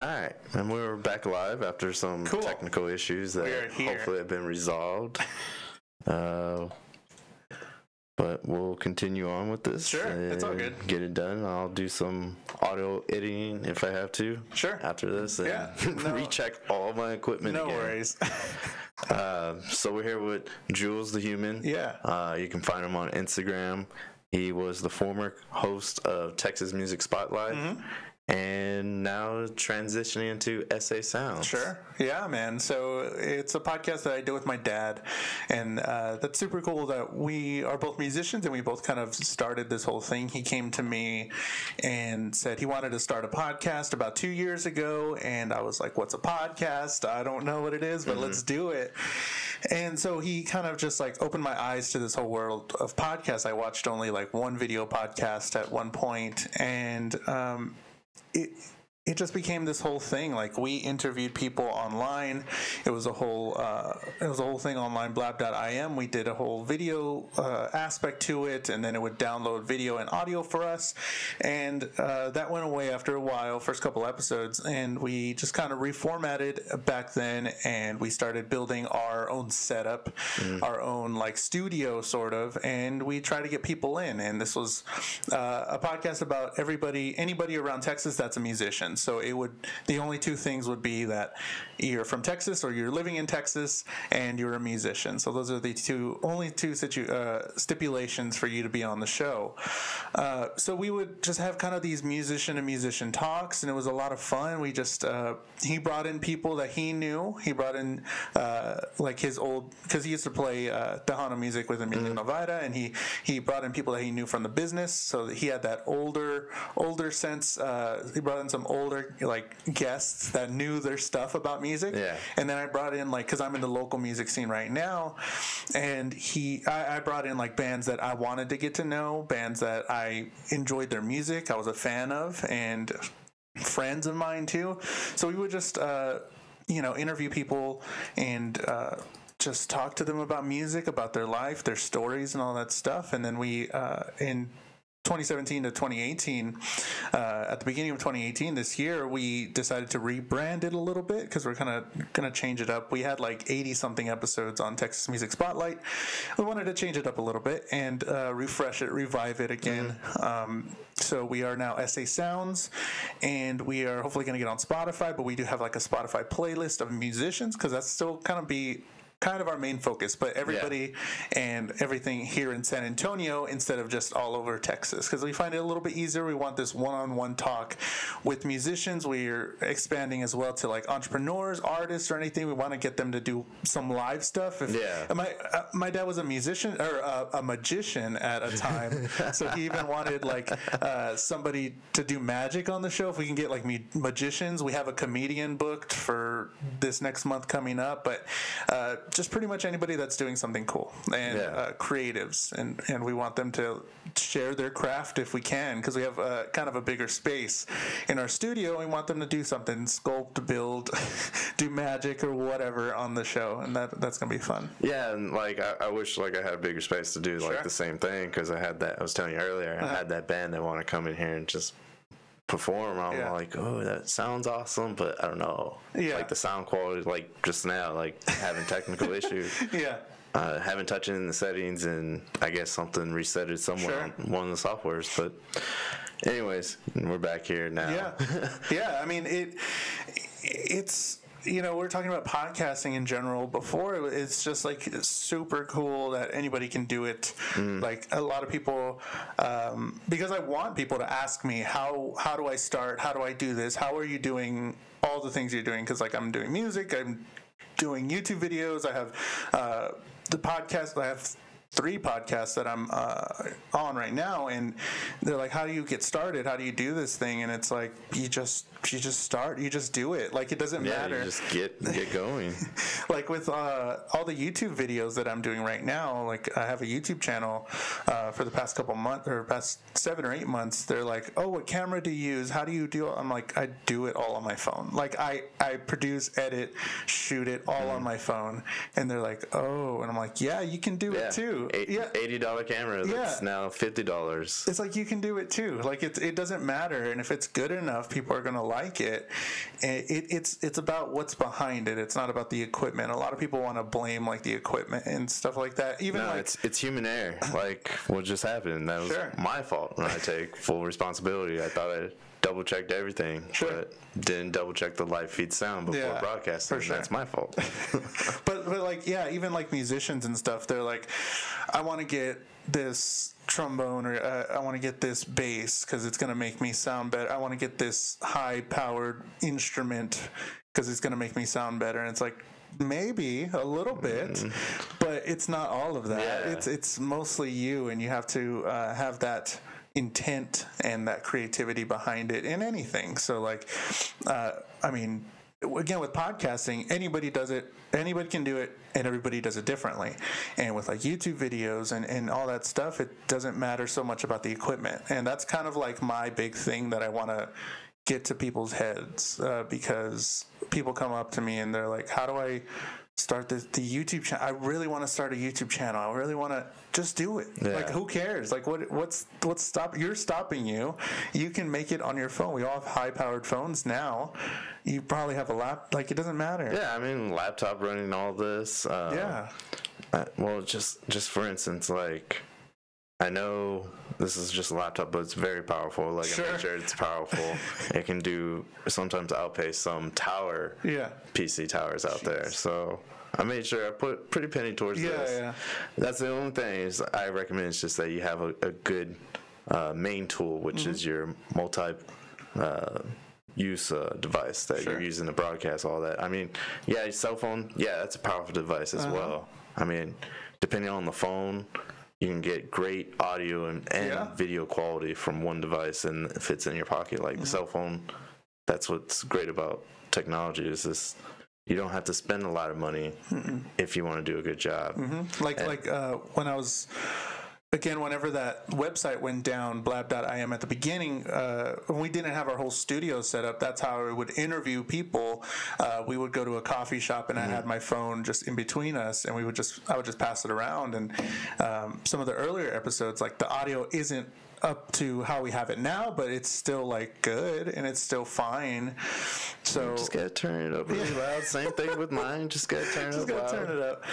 Alright, and we're back live after some technical issues that hopefully have been resolved. But we'll continue on with this. Sure, it's all good. Get it done. I'll do some audio editing if I have to. Sure. After this, and recheck all my equipment again. No worries. So we're here with Jules the Human. Yeah. You can find him on Instagram. He was the former host of Texas Music Spotlight. Mm-hmm. And now transitioning into SA Sounds. Sure. Yeah, man. So it's a podcast that I do with my dad. And that's super cool that we are both musicians and we both kind of started this whole thing. He came to me and said he wanted to start a podcast about 2 years ago. And I was like, what's a podcast? I don't know what it is, but let's do it. And so he kind of just like opened my eyes to this whole world of podcasts. I watched only like one video podcast at one point, and it just became this whole thing. Like, we interviewed people online. It was a whole thing online, blab.im. We did a whole video aspect to it, and then it would download video and audio for us. And that went away after a while, first couple episodes, and we just kind of reformatted back then, and we started building our own setup, our own like studio sort of, and we tried to get people in. And this was a podcast about anybody around Texas that's a musician. So the only two things would be that you're from Texas or you're living in Texas and you're a musician. So those are the only two stipulations for you to be on the show. So we would just have kind of these musician to musician talks, and it was a lot of fun. We just he brought in people that he knew. He brought in like his old, because he used to play Tejano music with Emilio Novara, and he brought in people that he knew from the business. So that he had that older sense. He brought in some older like guests that knew their stuff about music. Yeah. And then I brought in, like, because I'm in the local music scene right now, and I brought in like bands that I wanted to get to know, bands that I enjoyed their music, I was a fan of, and friends of mine too. So we would just interview people and just talk to them about music, about their life, their stories, and all that stuff. And then we in 2017 to 2018, at the beginning of 2018 this year, we decided to rebrand it a little bit because we're kind of going to change it up. We had like 80-something episodes on Texas Music Spotlight. We wanted to change it up a little bit and refresh it, revive it again. So we are now SA Sounds, and we are hopefully going to get on Spotify, but we do have like a Spotify playlist of musicians because that's still kind of our main focus, but everybody and everything here in San Antonio instead of just all over Texas, because we find it a little bit easier. We want this one-on-one talk with musicians. We're expanding as well to like entrepreneurs, artists, or anything. We want to get them to do some live stuff. My dad was a musician or a magician at a time, so he even wanted like somebody to do magic on the show. If we can get like magicians, we have a comedian booked for this next month coming up, but just pretty much anybody that's doing something cool and creatives, and we want them to share their craft if we can, because we have kind of a bigger space in our studio. We want them to do something, sculpt, build, do magic or whatever on the show, and that's gonna be fun. Yeah, and like I wish like I had a bigger space to do like the same thing, because I was telling you earlier, I had that band that want to come in here and just perform. I'm like, oh, that sounds awesome, but I don't know, like the sound quality, like just now, like having technical issues. Haven't touched it in the settings, and I guess something resetted somewhere on one of the softwares. But anyways, we're back here now. I mean, it's we were talking about podcasting in general before. It's just like super cool that anybody can do it. Like a lot of people, because I want people to ask me, how do I start? How do I do this? How are you doing all the things you're doing? Because like I'm doing music, I'm doing YouTube videos, I have the podcast, I have 3 podcasts that I'm on right now, and they're like, how do you get started? How do you do this thing? And it's like, you just start, you just do it. Like, it doesn't matter. You just get going. Like with all the YouTube videos that I'm doing right now, like I have a YouTube channel for the past couple months, or past 7 or 8 months. They're like, oh, what camera do you use? How do you do it? I'm like, I do it all on my phone. Like I produce, edit, shoot it all on my phone. And they're like, oh, and I'm like, yeah, you can do it too. too. $80 camera that's now $50. It's like you can do it too. Like it doesn't matter, and if it's good enough, people are gonna like it. And it's about what's behind it. It's not about the equipment. A lot of people want to blame like the equipment and stuff like that. Even it's human error. Like what just happened. That was my fault. And I take full responsibility. I thought I double checked everything, but didn't double check the live feed sound before broadcasting. That's my fault. but like even like musicians and stuff, they're like, I want to get this trombone, or I want to get this bass because it's going to make me sound better. I want to get this high powered instrument because it's going to make me sound better. And it's like, maybe a little bit, but it's not all of that. It's mostly you, and you have to have that intent and that creativity behind it in anything. So like, I mean, again, with podcasting, anybody does it, anybody can do it, and everybody does it differently. And with like YouTube videos and all that stuff, it doesn't matter so much about the equipment. And that's kind of like my big thing that I want to get to people's heads, because people come up to me and they're like, how do I start the YouTube channel? I really want to start a YouTube channel. I really want to just do it. Like, who cares? Like, what's stopping you? You can make it on your phone. We all have high powered phones now. You probably have a like, it doesn't matter. Yeah, I mean, laptop running all this. Well, just for instance, like, I know this is just a laptop, but it's very powerful. Like, I make sure it's powerful. It can sometimes outpace some PC towers out there. So I made sure I put pretty penny towards this. Yeah. That's the only thing is I recommend is just that you have a good main tool, which is your use device that you're using to broadcast all that. I mean, your cell phone, that's a powerful device as well. I mean, depending on the phone, you can get great audio and video quality from one device, and it fits in your pocket. Like the cell phone, that's what's great about technology, is this, you don't have to spend a lot of money if you want to do a good job. Like when I was, again, whenever that website went down, blab.im, at the beginning, when we didn't have our whole studio set up, that's how I would interview people. We would go to a coffee shop, and I had my phone just in between us, and I would just pass it around. And some of the earlier episodes, like, the audio isn't up to how we have it now, but it's still like good, and it's still fine. So you just gotta turn it up really loud. Same thing with mine. Just gotta turn it up. Just gotta turn it up.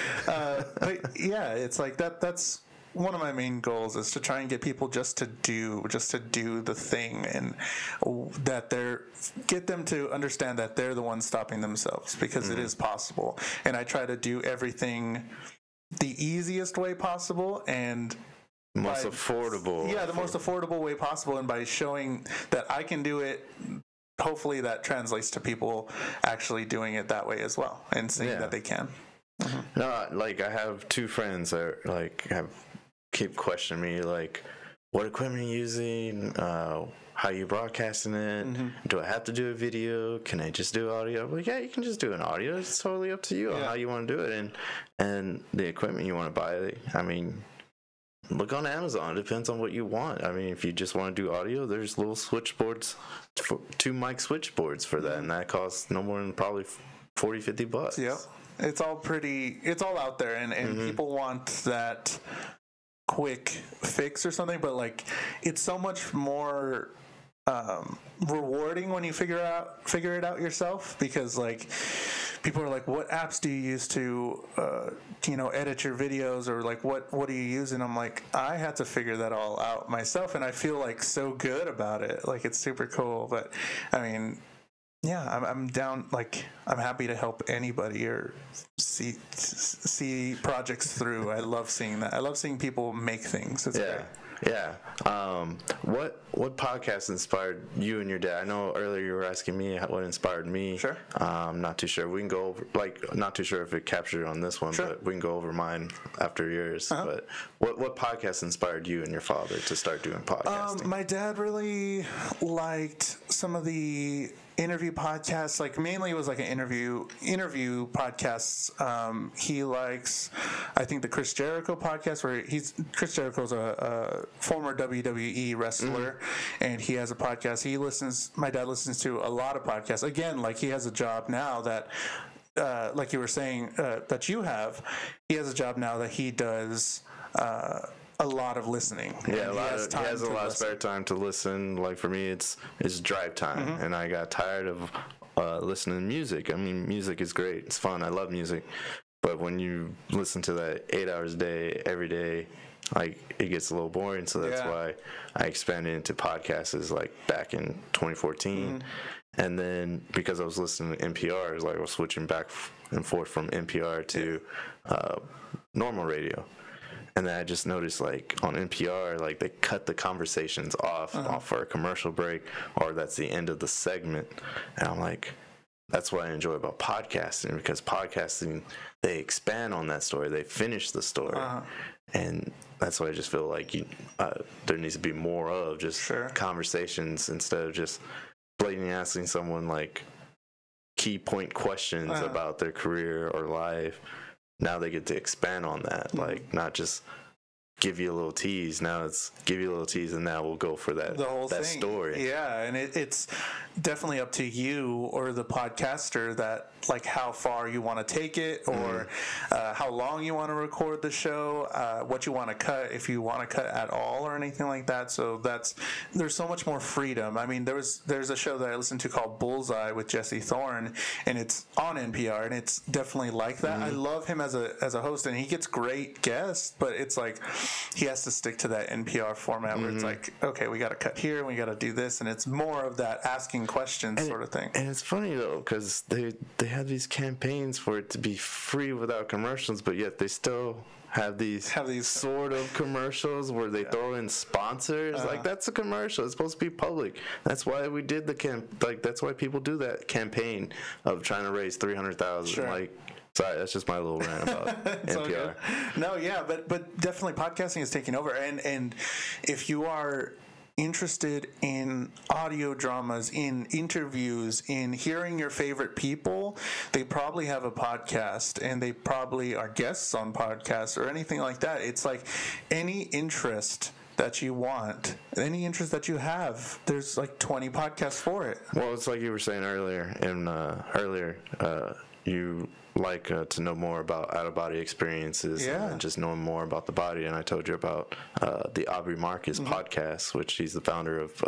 But yeah, it's like that's one of my main goals, is to try and get people just to do the thing, and get them to understand that they're the ones stopping themselves, because it is possible. And I try to do everything the easiest way possible, and most affordable. Yeah, the most affordable way possible. And by showing that I can do it, hopefully that translates to people actually doing it that way as well, and seeing that they can. No, like, I have two friends that like keep questioning me, like, what equipment are you using? How you broadcasting it? Do I have to do a video? Can I just do audio? Well, yeah, you can just do an audio. It's totally up to you on how you want to do it, and the equipment you want to buy. I mean, look on Amazon. It depends on what you want. I mean, if you just want to do audio, there's little switchboards, 2 mic switchboards for that, and that costs no more than probably $40-$50. Yeah, it's all out there, and people want that quick fix or something, but like, it's so much more rewarding when you figure it out yourself, because like, people are like, what apps do you use to edit your videos, or like, what do you use? And I'm like, I had to figure that all out myself, and I feel like so good about it. Like, it's super cool. But I mean, yeah, I'm down. Like, I'm happy to help anybody or see projects through. I love seeing that. I love seeing people make things. It's great. Yeah. What podcast inspired you and your dad? I know earlier you were asking me what inspired me. Sure. I'm not too sure. We can go over, like, not too sure if it captured on this one, but we can go over mine after yours. But what podcast inspired you and your father to start doing podcasting? My dad really liked some of the interview podcasts. Like, mainly it was like an interview podcasts. He likes, I think, the Chris Jericho podcast, where Chris Jericho's a former WWE wrestler, and he has a podcast. My dad listens to a lot of podcasts. Again, like, he has a job now that, like you were saying, that you have. He has a job now that he does a lot of listening. Yeah, he has a lot of spare time to listen. Like for me, it's drive time, and I got tired of listening to music. I mean, music is great. It's fun. I love music. But when you listen to that 8 hours a day, every day, like it gets a little boring. So that's why I expanded into podcasts like back in 2014. And then because I was listening to NPR, I was switching back and forth from NPR to normal radio. And then I just noticed, like, on NPR, like, they cut the conversations off for a commercial break, or that's the end of the segment. And I'm like, that's what I enjoy about podcasting, because podcasting, they expand on that story. They finish the story. And that's why I just feel like there needs to be more of just conversations instead of just blatantly asking someone, like, key point questions about their career or life. Now they get to expand on that, like not just give you a little tease. Now it's give you a little tease, and now we'll go for that story. Yeah, and it's definitely up to you or the podcaster that like how far you want to take it, or how long you want to record the show, what you want to cut, if you want to cut at all or anything like that. So there's so much more freedom. I mean, there's a show that I listened to called Bullseye with Jesse Thorne, and it's on NPR, and it's definitely like that. I love him as a host, and he gets great guests, but it's like he has to stick to that NPR format where it's like, okay, we got to cut here, we got to do this, and it's more of that asking questions sort of thing. And it's funny though, because they have these campaigns for it to be free without commercials, but yet they still have these sort of commercials where they throw in sponsors. Like, that's a commercial. It's supposed to be public. That's why we did that's why people do that campaign of trying to raise $300,000. Like, sorry, that's just my little rant about NPR. No, yeah, but definitely podcasting is taking over, and if you are interested in audio dramas, in interviews, in hearing your favorite people, they probably have a podcast, and they probably are guests on podcasts or anything like that. It's like any interest that you want, any interest that you have, there's like 20 podcasts for it. Well, it's like you were saying earlier, you like to know more about out-of-body experiences and just knowing more about the body. And I told you about the Aubrey Marcus podcast, which he's the founder of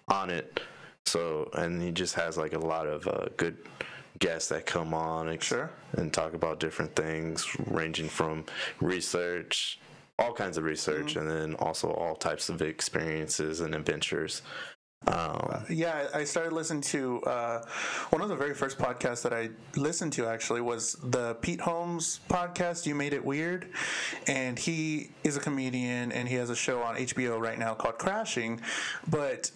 On It. So, and he just has like a lot of good guests that come on and talk about different things, ranging from research, all kinds of research, and then also all types of experiences and adventures. I started listening to one of the very first podcasts that I listened to actually was the Pete Holmes podcast, You Made It Weird, and he is a comedian, and he has a show on HBO right now called Crashing, but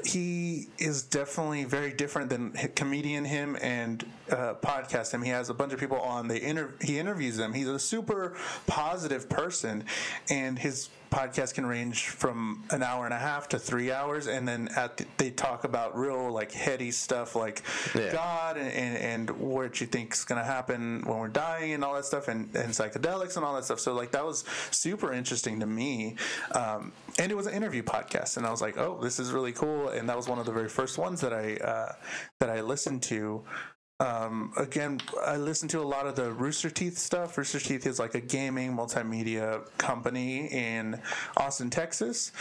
he is definitely very different than comedian him and podcast him. He has a bunch of people on. He interviews them. He's a super positive person, and his podcast can range from an hour and a half to 3 hours, and then they talk about real like heady stuff like God and what you think is going to happen when we're dying and all that stuff, and psychedelics and all that stuff. So like that was super interesting to me, and it was an interview podcast, and I was like, oh, this is really cool. And that was one of the very first ones that I listened to. Again, I listen to a lot of the Rooster Teeth stuff. Rooster Teeth is like a gaming multimedia company in Austin, Texas,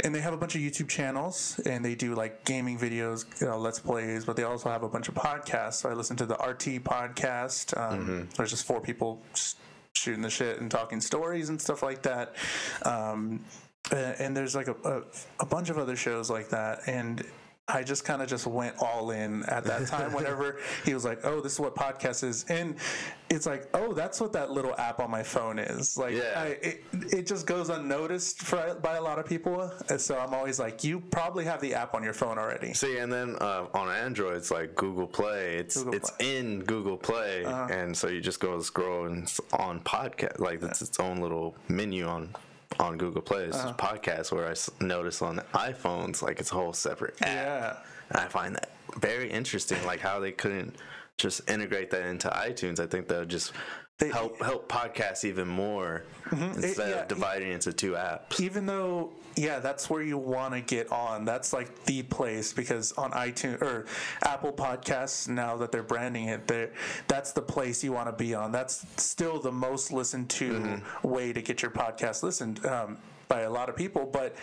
and they have a bunch of YouTube channels, and they do like gaming videos, Let's Plays, but they also have a bunch of podcasts. So I listen to the RT podcast. There's just 4 people shooting the shit and talking stories and stuff like that. And there's like a bunch of other shows like that, and I just kind of just went all in at that time whenever he was like, oh, this is what podcast is. And it's like, oh, that's what that little app on my phone is. Like, it just goes unnoticed by a lot of people. And so I'm always like, you probably have the app on your phone already. See, and then on Android, it's like Google Play. It's in Google Play. And so you just go scroll and it's on podcast. Like, it's its own little menu on Google Play. It's just podcasts, where I notice on the iPhones, like it's a whole separate app. Yeah. And I find that very interesting, like how they couldn't just integrate that into iTunes. I think that would just help podcasts even more instead of dividing into 2 apps. Even though yeah, that's where you want to get on. That's like the place, because on iTunes or Apple Podcasts, now that they're branding it, that's the place you want to be on. That's still the most listened to way to get your podcast listened by a lot of people. But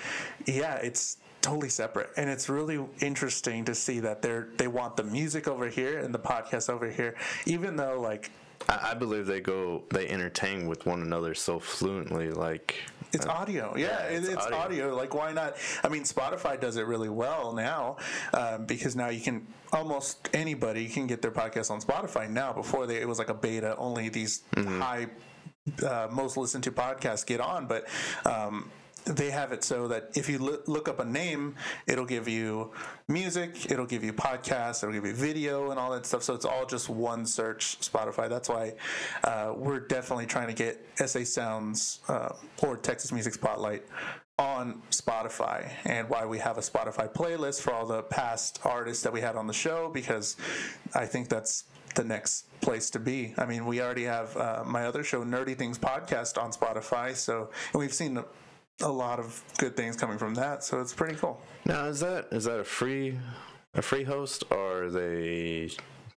yeah, it's totally separate, and it's really interesting to see that they want the music over here and the podcast over here, even though like I believe they entertain with one another so fluently. Like it's audio. Yeah, it's audio. Like, why not? I mean, Spotify does it really well now, because now you can almost anybody can get their podcast on Spotify now. Before it was like a beta, only these high most listened to podcasts get on, but they have it so that if you look up a name, it'll give you music, it'll give you podcasts, it'll give you video and all that stuff. So it's all just one search, Spotify. That's why we're definitely trying to get SA Sounds or Texas Music Spotlight on Spotify, and why we have a Spotify playlist for all the past artists that we had on the show, because I think that's the next place to be. I mean, we already have my other show, Nerdy Things Podcast, on Spotify, so and we've seen a lot of good things coming from that, so it's pretty cool. Now, is that a free host, or they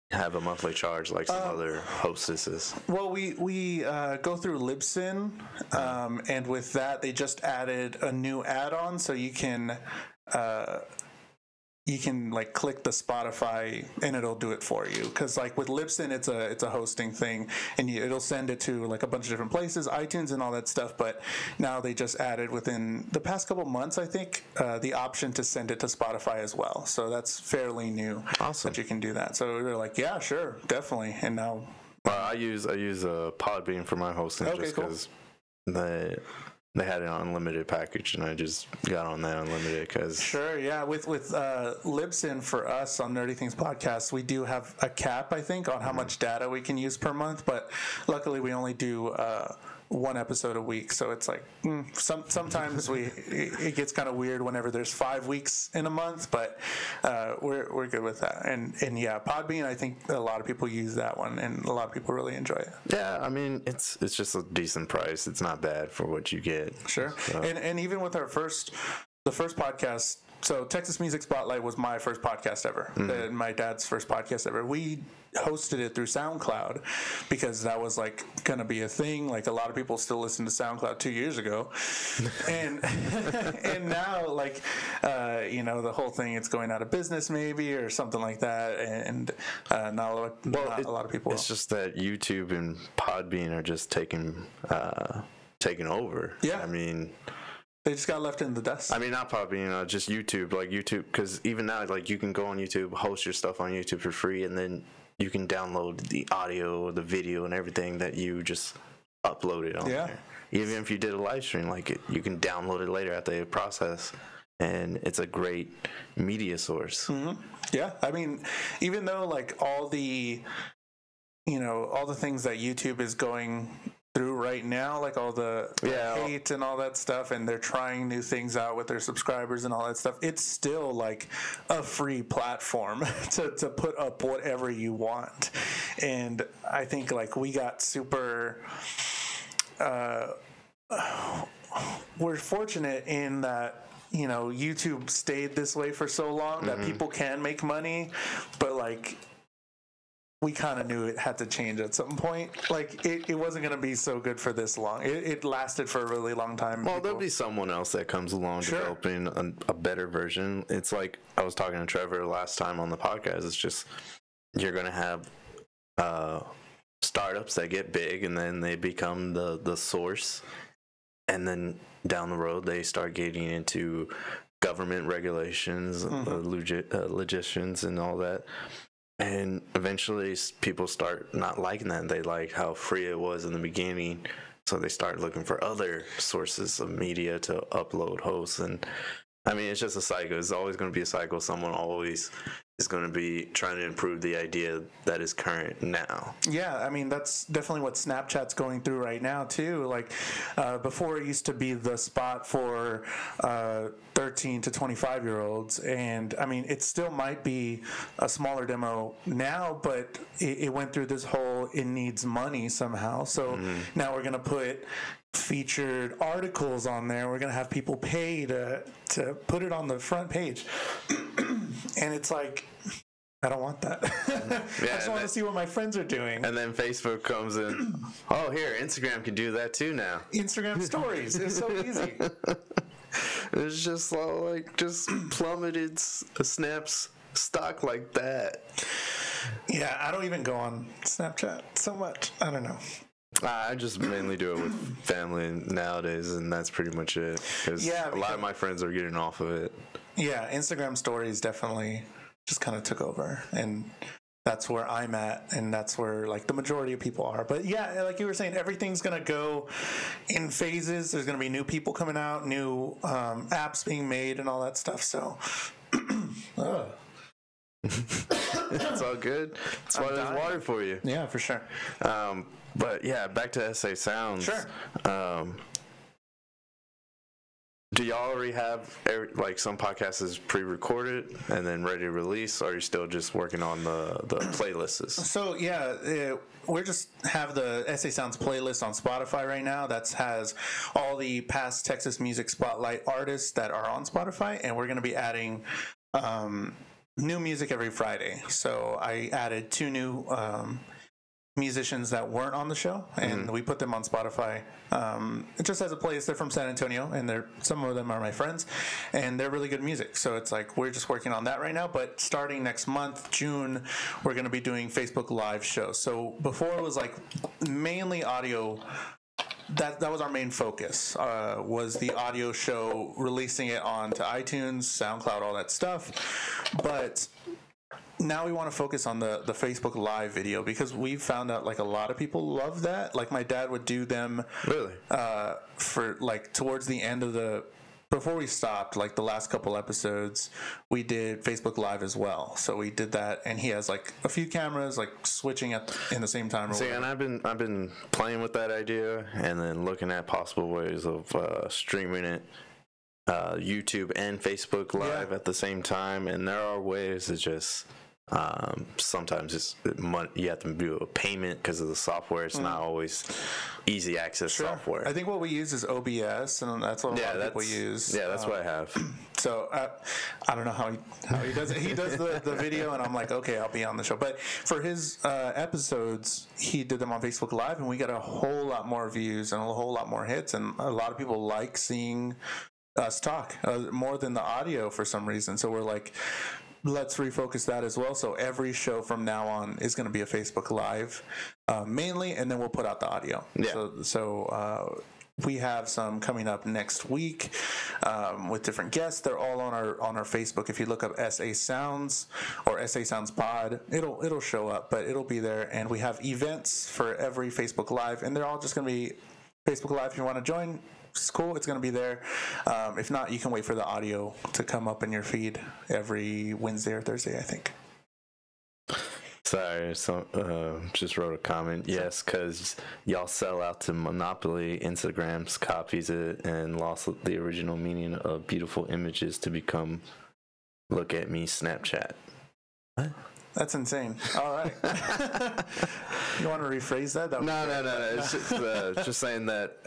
have a monthly charge like some other hostesses? Well, we go through Libsyn, and with that, they just added a new add-on, so you can like click the Spotify and it'll do it for you. Because like with Libsyn, it's a hosting thing, and it'll send it to like a bunch of different places, iTunes and all that stuff. But now they just added within the past couple months, I think, the option to send it to Spotify as well. So that's fairly new. Awesome that you can do that. So they're like, yeah, sure, definitely. And now I use Podbean for my hosting, just because they had an unlimited package, and I just got on that unlimited because... Sure, yeah. With Libsyn for us on Nerdy Things Podcast, we do have a cap, I think, on how much data we can use per month, but luckily we only do one episode a week, so it's like sometimes it gets kind of weird whenever there's 5 weeks in a month, but we're good with that. And yeah, Podbean, I think a lot of people use that one, and a lot of people really enjoy it. Yeah, I mean, it's just a decent price. It's not bad for what you get. Sure. So. And even with the first podcast, so Texas Music Spotlight was my first podcast ever, and my dad's first podcast ever. We hosted it through SoundCloud because that was like gonna be a thing. Like a lot of people still listen to SoundCloud 2 years ago, and and now like the whole thing, it's going out of business maybe or something like that, and not a lot of people. It's just that YouTube and Podbean are just taking over. Yeah, I mean. They just got left in the dust. I mean, not Podbean, just YouTube. Like YouTube, because even now, like you can go on YouTube, host your stuff on YouTube for free, and then you can download the audio, the video, and everything that you just uploaded on there. Even if you did a live stream, like you can download it later after the process, and it's a great media source. Mm-hmm. Yeah, I mean, even though like all the things that YouTube is going through right now, like all the hate and all that stuff, and they're trying new things out with their subscribers and all that stuff, it's still like a free platform to put up whatever you want. And I think like we got super we're fortunate in that YouTube stayed this way for so long that people can make money, but like we kind of knew it had to change at some point. Like, it wasn't going to be so good for this long. It lasted for a really long time. Well, there'll be someone else that comes along developing a better version. It's like, I was talking to Trevor last time on the podcast. It's just, you're going to have startups that get big, and then they become the source. And then down the road, they start getting into government regulations, legislations, and all that. And eventually people start not liking that. They like how free it was in the beginning. So they start looking for other sources of media to upload hosts. And I mean, it's just a cycle. It's always going to be a cycle. Someone always is going to be trying to improve the idea that is current now. Yeah, I mean, that's definitely what Snapchat's going through right now, too. Like, before it used to be the spot for 13 to 25-year-olds, and, I mean, it still might be a smaller demo now, but it went through this whole, it needs money somehow. So now we're going to put featured articles on there. We're going to have people pay to put it on the front page. And it's like, I don't want that. I just want to see what my friends are doing. And then Facebook comes in. Oh, here, Instagram can do that too now. Instagram stories. It's so easy. It's just just plummeted Snap's stock like that. Yeah, I don't even go on Snapchat so much. I don't know. I just mainly do it with family nowadays, and that's pretty much it. Because a lot of my friends are getting off of it. Yeah, Instagram stories definitely just kind of took over, and that's where I'm at, and that's where like the majority of people are. But yeah, like you were saying, everything's gonna go in phases. There's gonna be new people coming out, new apps being made, and all that stuff. So it's all good. That's why there's water for you. Yeah, for sure. But yeah, back to SA Sounds. Sure. Do y'all already have like some podcasts is pre-recorded and then ready to release, or are you still just working on the playlists? So yeah, we just have the SA Sounds playlist on Spotify right now. That has all the past Texas Music Spotlight artists that are on Spotify, and we're going to be adding new music every Friday. So I added 2 new musicians that weren't on the show, and we put them on Spotify. It just has a playlist. They're from San Antonio, and some of them are my friends, and they're really good music. So it's like we're just working on that right now. But starting next month, June, we're going to be doing Facebook Live shows. So before it was like mainly audio. That was our main focus, was the audio show, releasing it onto iTunes, SoundCloud, all that stuff. But now we want to focus on the Facebook Live video, because we found out like a lot of people love that. Like my dad would do them for like towards the end of before we stopped, like the last couple episodes, we did Facebook Live as well. So we did that, and he has like a few cameras like switching in the same time. See, and I've been playing with that idea, and then looking at possible ways of streaming it, YouTube and Facebook Live at the same time. And there are ways to just sometimes you have to do a payment because of the software. It's not always easy access software. I think what we use is OBS, and that's what a lot of people use. Yeah, that's what I have. So I don't know how he does it. He does the video, and I'm like, okay, I'll be on the show. But for his episodes, he did them on Facebook Live, and we got a whole lot more views and a whole lot more hits, and a lot of people like seeing us talk more than the audio for some reason. So we're like, let's refocus that as well. So every show from now on is going to be a Facebook Live mainly, and then we'll put out the audio. Yeah. So we have some coming up next week with different guests. They're all on our Facebook. If you look up SA Sounds or SA Sounds Pod, it'll show up, but it'll be there. And we have events for every Facebook Live, and they're all just going to be Facebook Live. If you want to join, it's cool. It's going to be there. If not, you can wait for the audio to come up in your feed every Wednesday or Thursday, I think. Sorry, just wrote a comment. Yes, because y'all sell out to Monopoly. Instagram copies it and lost the original meaning of beautiful images to become look at me Snapchat. What? That's insane. All right. You want to rephrase that? No. It's just saying that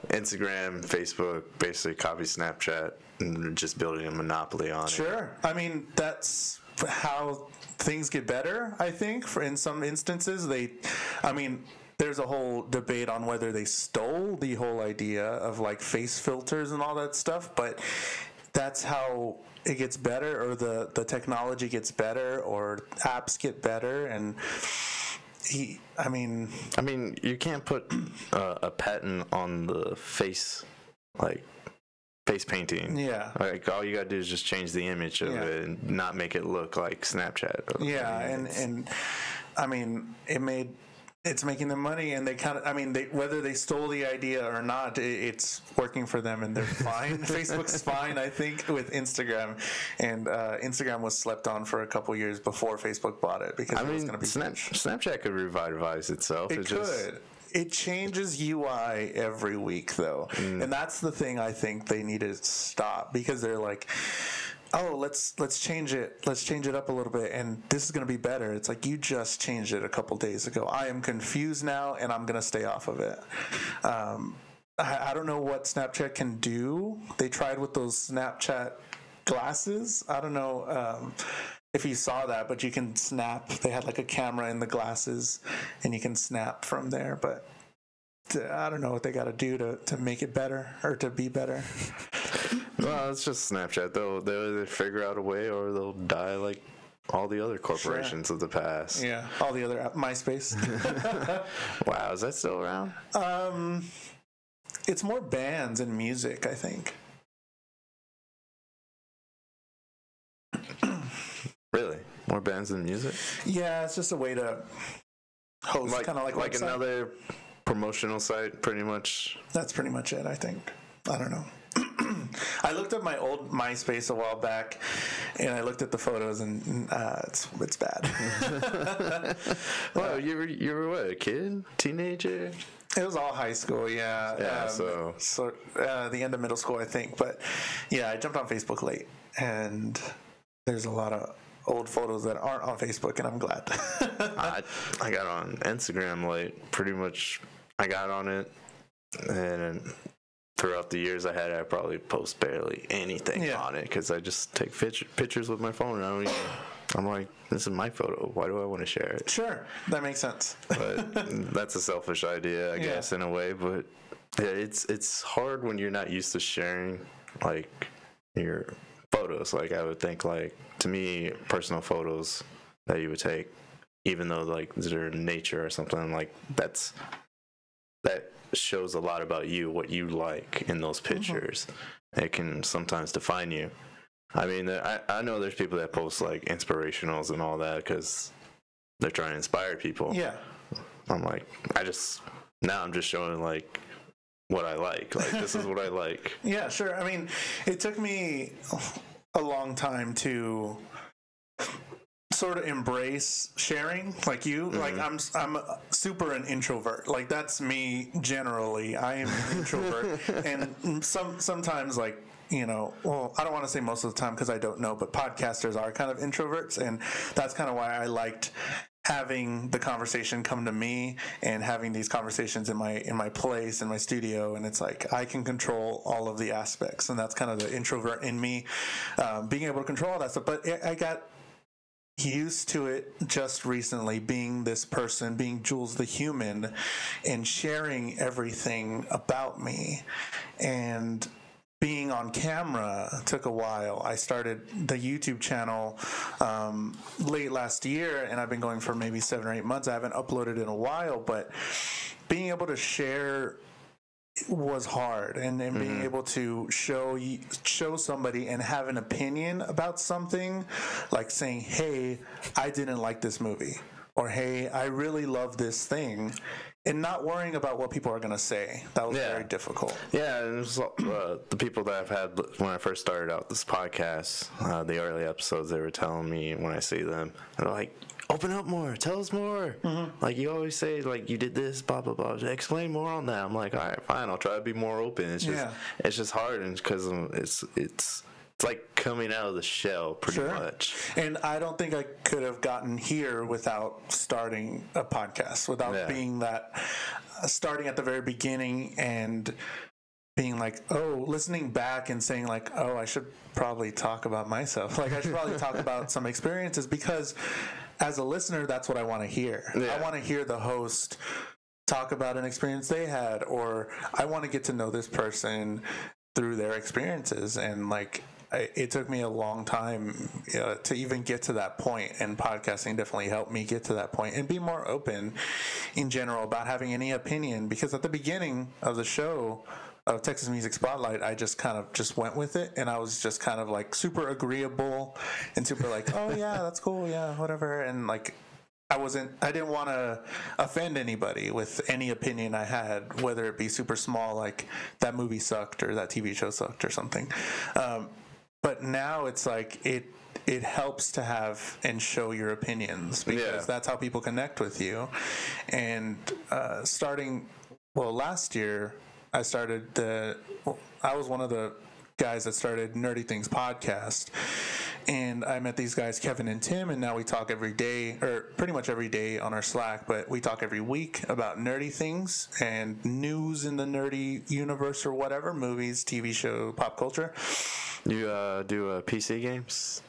Instagram, Facebook basically copy Snapchat and they're just building a monopoly on it. Sure. I mean, that's how things get better, I think. In some instances, there's a whole debate on whether they stole the whole idea of like face filters and all that stuff, but that's how it gets better, or the technology gets better, or apps get better. And I mean, you can't put a patent on the face painting. Yeah. Like all you gotta do is just change the image of it and not make it look like Snapchat. Yeah, and I mean, it made it's making them money, and they kind of, I mean, whether they stole the idea or not, it's working for them, and they're fine. Facebook's fine, I think, with Instagram, and Instagram was slept on for a couple years before Facebook bought it because it was going to be Snapchat could revitalize itself. It could. It changes UI every week, though, and that's the thing I think they need to stop, because they're like, oh, let's change it. Let's change it up a little bit, and this is going to be better. It's like, you just changed it a couple days ago. I am confused now, and I'm going to stay off of it. I don't know what Snapchat can do. They tried with those Snapchat glasses. I don't know if you saw that, but you can snap. They had like a camera in the glasses, and you can snap from there, but I don't know what they got to do to make it better or to be better. Well, it's just Snapchat. They'll either figure out a way, or they'll die like all the other corporations of the past. Yeah, all the other MySpace. Wow, is that still around? It's more bands and music, I think. Really? More bands than music? Yeah, it's just a way to host, kind of like another promotional site, pretty much. That's pretty much it, I think. I don't know. I looked at my old MySpace a while back, and I looked at the photos, and it's bad. Well, you were what, a kid, teenager? It was all high school, yeah. Yeah, so the end of middle school, I think. But yeah, I jumped on Facebook late, and there's a lot of old photos that aren't on Facebook, and I'm glad. I got on Instagram late. Pretty much, I got on it, and throughout the years I probably post barely anything on it, because I just take pictures with my phone. And I'm like, this is my photo. Why do I want to share it? Sure, that makes sense. But that's a selfish idea, I guess, in a way. But yeah, it's hard when you're not used to sharing like your photos. Like, I would think, like, to me, personal photos that you would take, even though like they're nature or something, like that shows a lot about you, what you like in those pictures. It can sometimes define you. I mean, I know there's people that post like inspirationals and all that because they're trying to inspire people. Yeah. I'm like, I'm just showing like what I like. Like, this is what I like. Yeah, sure. I mean, it took me a long time to sort of embrace sharing, like you. Like, I'm super an introvert. Like, that's me generally. I am an introvert, and sometimes, like, you know, well, I don't want to say most of the time because I don't know, but podcasters are kind of introverts, and that's kind of why I liked having the conversation come to me and having these conversations in my place, in my studio. And it's like, I can control all of the aspects, and that's kind of the introvert in me, being able to control all that stuff. But I got used to it just recently, being this person, being Jules the human, and sharing everything about me. And being on camera took a while. I started the YouTube channel late last year, and I've been going for maybe 7 or 8 months. I haven't uploaded in a while, but being able to share was hard, and being able to show somebody and have an opinion about something, like saying, hey, I didn't like this movie, or hey, I really love this thing, and not worrying about what people are going to say. That was very difficult. Yeah, and it was, the people that I've had when I first started out this podcast, the early episodes, they were telling me when I see them, they're like, open up more, tell us more. Like, you always say, like, you did this, blah, blah, blah. Explain more on that. I'm like, all right, fine, I'll try to be more open. It's just hard, and because it's like coming out of the shell pretty much. And I don't think I could have gotten here without starting a podcast, without being that, starting at the very beginning and being like, oh, listening back and saying like, oh, I should probably talk about myself. Like, I should probably talk about some experiences, because as a listener, that's what I want to hear. I want to hear the host talk about an experience they had, or I want to get to know this person through their experiences. And like, it took me a long time to even get to that point, and podcasting definitely helped me get to that point and be more open in general about having any opinion, because at the beginning of the show of Texas Music Spotlight, I just kind of just went with it, and I was just kind of like super agreeable and super like, oh yeah, that's cool, yeah, whatever. And like, I didn't want to offend anybody with any opinion I had, whether it be super small, like that movie sucked or that TV show sucked or something. But now it's like it helps to have and show your opinions, because that's how people connect with you. And last year I was one of the guys that started Nerdy Things podcast, and I met these guys, Kevin and Tim, and now we talk every day, or pretty much every day on our Slack, but we talk every week about nerdy things and news in the nerdy universe or whatever, movies, TV show, pop culture. You do PC games?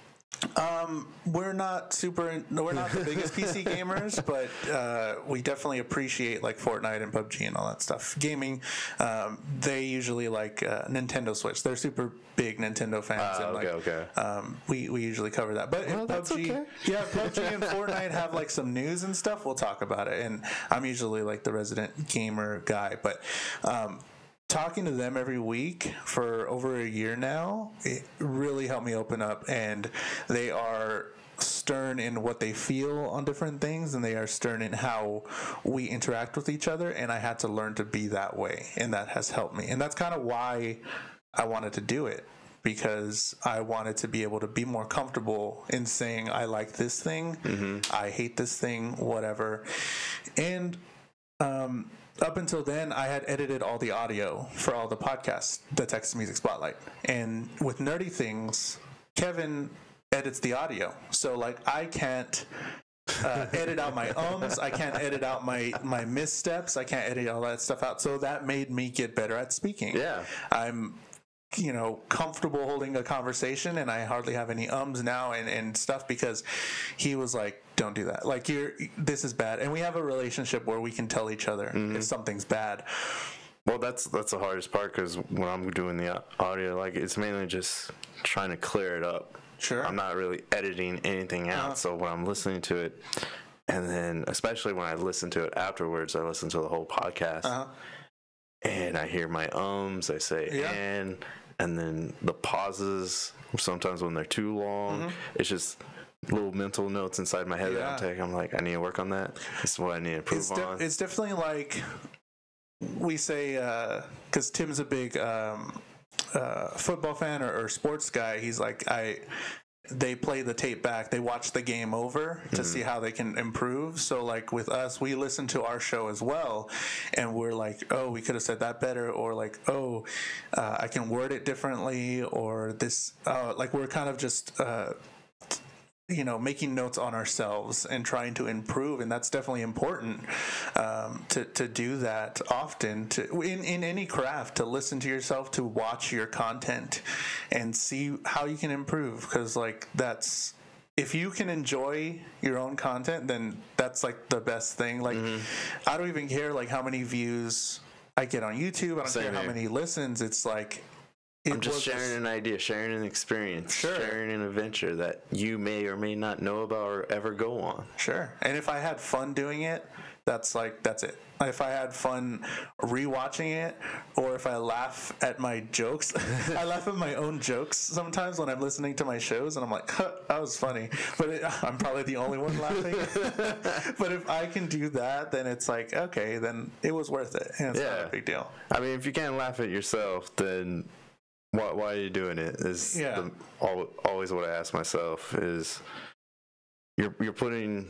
We're not the biggest PC gamers, but we definitely appreciate like Fortnite and PUBG and all that stuff. Gaming, they usually like Nintendo Switch. They're super big Nintendo fans. And we usually cover that. But if PUBG, PUBG and Fortnite have like some news and stuff, we'll talk about it. And I'm usually like the resident gamer guy, but talking to them every week for over a year now, it really helped me open up, and they are stern in what they feel on different things, and they are stern in how we interact with each other, and I had to learn to be that way, and that has helped me. And that's kind of why I wanted to do it, because I wanted to be able to be more comfortable in saying I like this thing, I hate this thing, whatever. And up until then, I had edited all the audio for all the podcasts, the Texas Music Spotlight. And with Nerdy Things, Kevin edits the audio. So, like, I can't edit out my ums. I can't edit out my missteps. I can't edit all that stuff out. So that made me get better at speaking. Yeah. I'm comfortable holding a conversation, and I hardly have any ums now and stuff, because he was like, don't do that. Like, this is bad. And we have a relationship where we can tell each other if something's bad. Well, that's the hardest part, because when I'm doing the audio, like, it's mainly just trying to clear it up. Sure. I'm not really editing anything out. So when I'm listening to it, and then especially when I listen to it afterwards, I listen to the whole podcast, and I hear my ums, I say and then the pauses, sometimes when they're too long, it's just little mental notes inside my head that I'm taking. I'm like, I need to work on that. This is what I need to improve on. It's definitely like we say, because Tim's a big football fan or sports guy. He's like, they play the tape back. They watch the game over to see how they can improve. So, like, with us, we listen to our show as well, and we're like, oh, we could have said that better, or like, oh, I can word it differently, or this, like, we're kind of just, making notes on ourselves and trying to improve. And that's definitely important to do that often, in any craft, to listen to yourself, to watch your content and see how you can improve. Because, like, that's, if you can enjoy your own content, then that's like the best thing. Like, I don't even care like how many views I get on YouTube. I don't care how many listens. It's like, I'm just sharing an idea, sharing an experience, sharing an adventure that you may or may not know about or ever go on. Sure. And if I had fun doing it, that's it. If I had fun rewatching it, or if I laugh at my jokes, I laugh at my own jokes sometimes when I'm listening to my shows, and I'm like, that was funny. But I'm probably the only one laughing. But if I can do that, then it's like, okay, then it was worth it. And it's not a big deal. I mean, if you can't laugh at yourself, then why are you doing it? Is always what I ask myself is, you're putting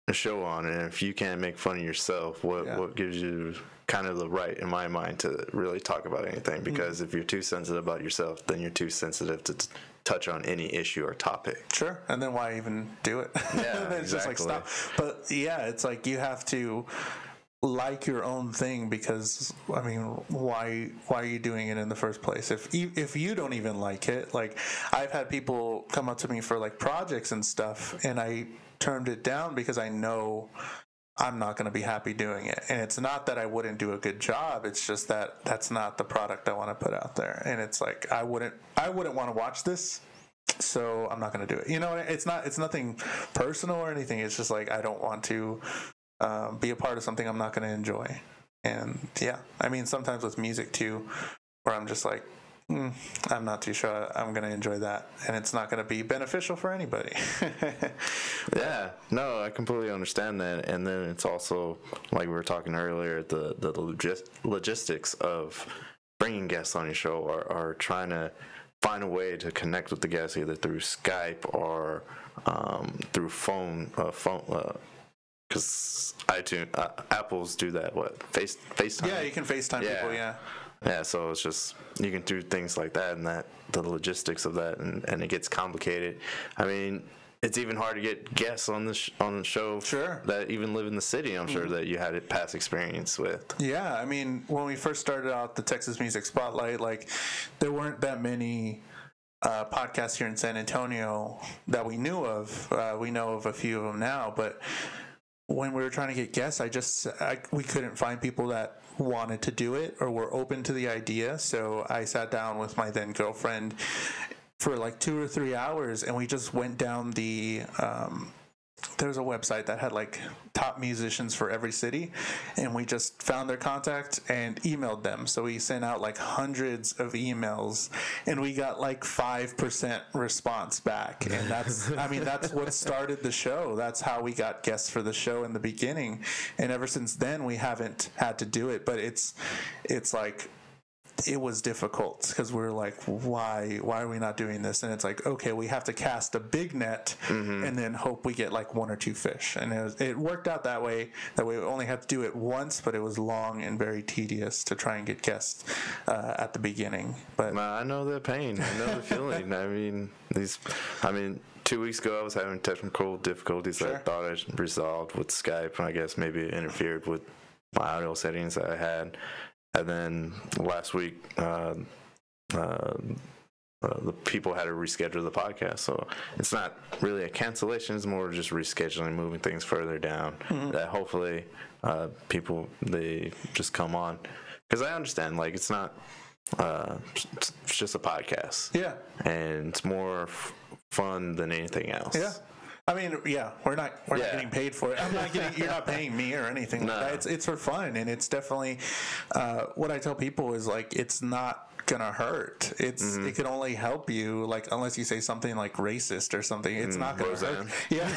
a show on, and if you can't make fun of yourself, what gives you kind of the right, in my mind, to really talk about anything? Because if you're too sensitive about yourself, then you're too sensitive to touch on any issue or topic. Sure. And then why even do it? Yeah, it's just like, stop. But it's like you have to like your own thing, because I mean, why are you doing it in the first place if you don't even like it? Like, I've had people come up to me for like projects and stuff, and I turned it down because I know I'm not going to be happy doing it. And it's not that I wouldn't do a good job, it's just that that's not the product I want to put out there. And it's like, I wouldn't want to watch this, so I'm not going to do it. It's nothing personal or anything. It's just like, I don't want to be a part of something I'm not going to enjoy. And I mean, sometimes with music too, where I'm just like, I'm not too sure I'm going to enjoy that, and it's not going to be beneficial for anybody. Yeah, no, I completely understand that. And then it's also, like we were talking earlier, the logistics of bringing guests on your show, or trying to find a way to connect with the guests either through Skype or through phone, because Apple's do that. What, FaceTime? Yeah, you can FaceTime people. Yeah. Yeah, so it's just, you can do things like that, and that the logistics of that, and it gets complicated. I mean, it's even hard to get guests on the show. Sure. That even live in the city. I'm sure that you had a past experience with. Yeah, I mean, when we first started out the Texas Music Spotlight, like, there weren't that many podcasts here in San Antonio that we knew of. We know of a few of them now, but when we were trying to get guests, we couldn't find people that wanted to do it or were open to the idea. So I sat down with my then girlfriend for like 2 or 3 hours, and we just went down there was a website that had like top musicians for every city, and we just found their contact and emailed them. So we sent out like hundreds of emails, and we got like 5% response back. And that's what started the show. That's how we got guests for the show in the beginning. And ever since then, we haven't had to do it. But it's like, it was difficult because we were like, why are we not doing this? And it's like, okay, we have to cast a big net and then hope we get like 1 or 2 fish. And it worked out that way. That we only had to do it once, but it was long and very tedious to try and get guests at the beginning. But I know the pain. I know the feeling. I mean, 2 weeks ago I was having technical difficulties that I thought I resolved with Skype, and I guess maybe it interfered with my audio settings that I had. And then last week, the people had to reschedule the podcast. So it's not really a cancellation. It's more just rescheduling, moving things further down. That hopefully people, they just come on. Because I understand, like, it's not, it's just a podcast. Yeah. And it's more fun than anything else. Yeah. I mean, yeah, we're not getting paid for it. You're not paying me or anything like that. It's for fun, and it's definitely what I tell people is like, it's not gonna hurt. It can only help you, like, unless you say something like racist or something. It's not gonna hurt. Yeah.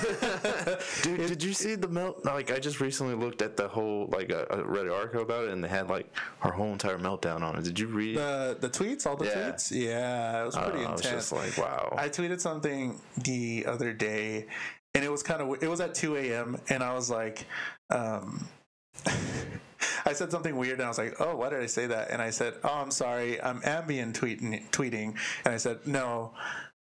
Dude, did you see the melt? Like, I just recently looked at the whole, like, I read an article about it, and they had like her whole entire meltdown on it. Did you read the tweets? All the tweets? Yeah, it was pretty intense. I was just like, wow. I tweeted something the other day, and it was it was at 2 a.m. and I was like, I said something weird, and I was like, oh, why did I say that? And I said, oh, I'm sorry, I'm ambient tweeting. And I said, no,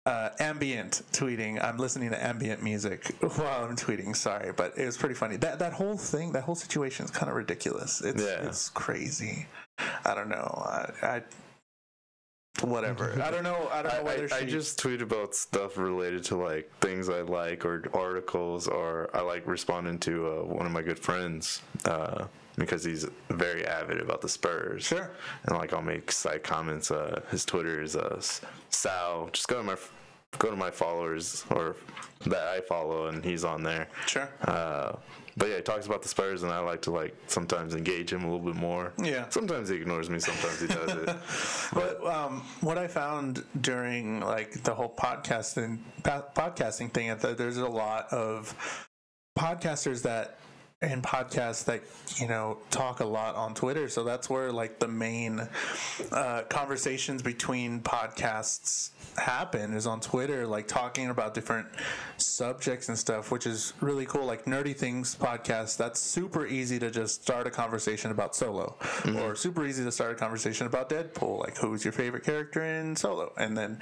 ambient tweeting. I'm listening to ambient music while I'm tweeting. Sorry, but it was pretty funny. That whole thing, that whole situation is kind of ridiculous. It's crazy. I don't know. Whatever. I don't know whether I just tweet about stuff related to like things I like or articles, or I like responding to one of my good friends because he's very avid about the Spurs. Sure. And like, I'll make side comments. His Twitter is Sal. Just go to my followers, or that I follow, and he's on there. Sure. But yeah, he talks about the Spurs, and I like to like sometimes engage him a little bit more. Yeah. Sometimes he ignores me. Sometimes he does it. But what I found during like the whole podcasting thing, is that there's a lot of podcasters and podcasts that, you know, talk a lot on Twitter. So that's where like the main conversations between podcasts happen, is on Twitter, like talking about different subjects and stuff, which is really cool. Like Nerdy Things podcast, that's super easy to just start a conversation about Solo, or super easy to start a conversation about Deadpool, like who's your favorite character in Solo, and then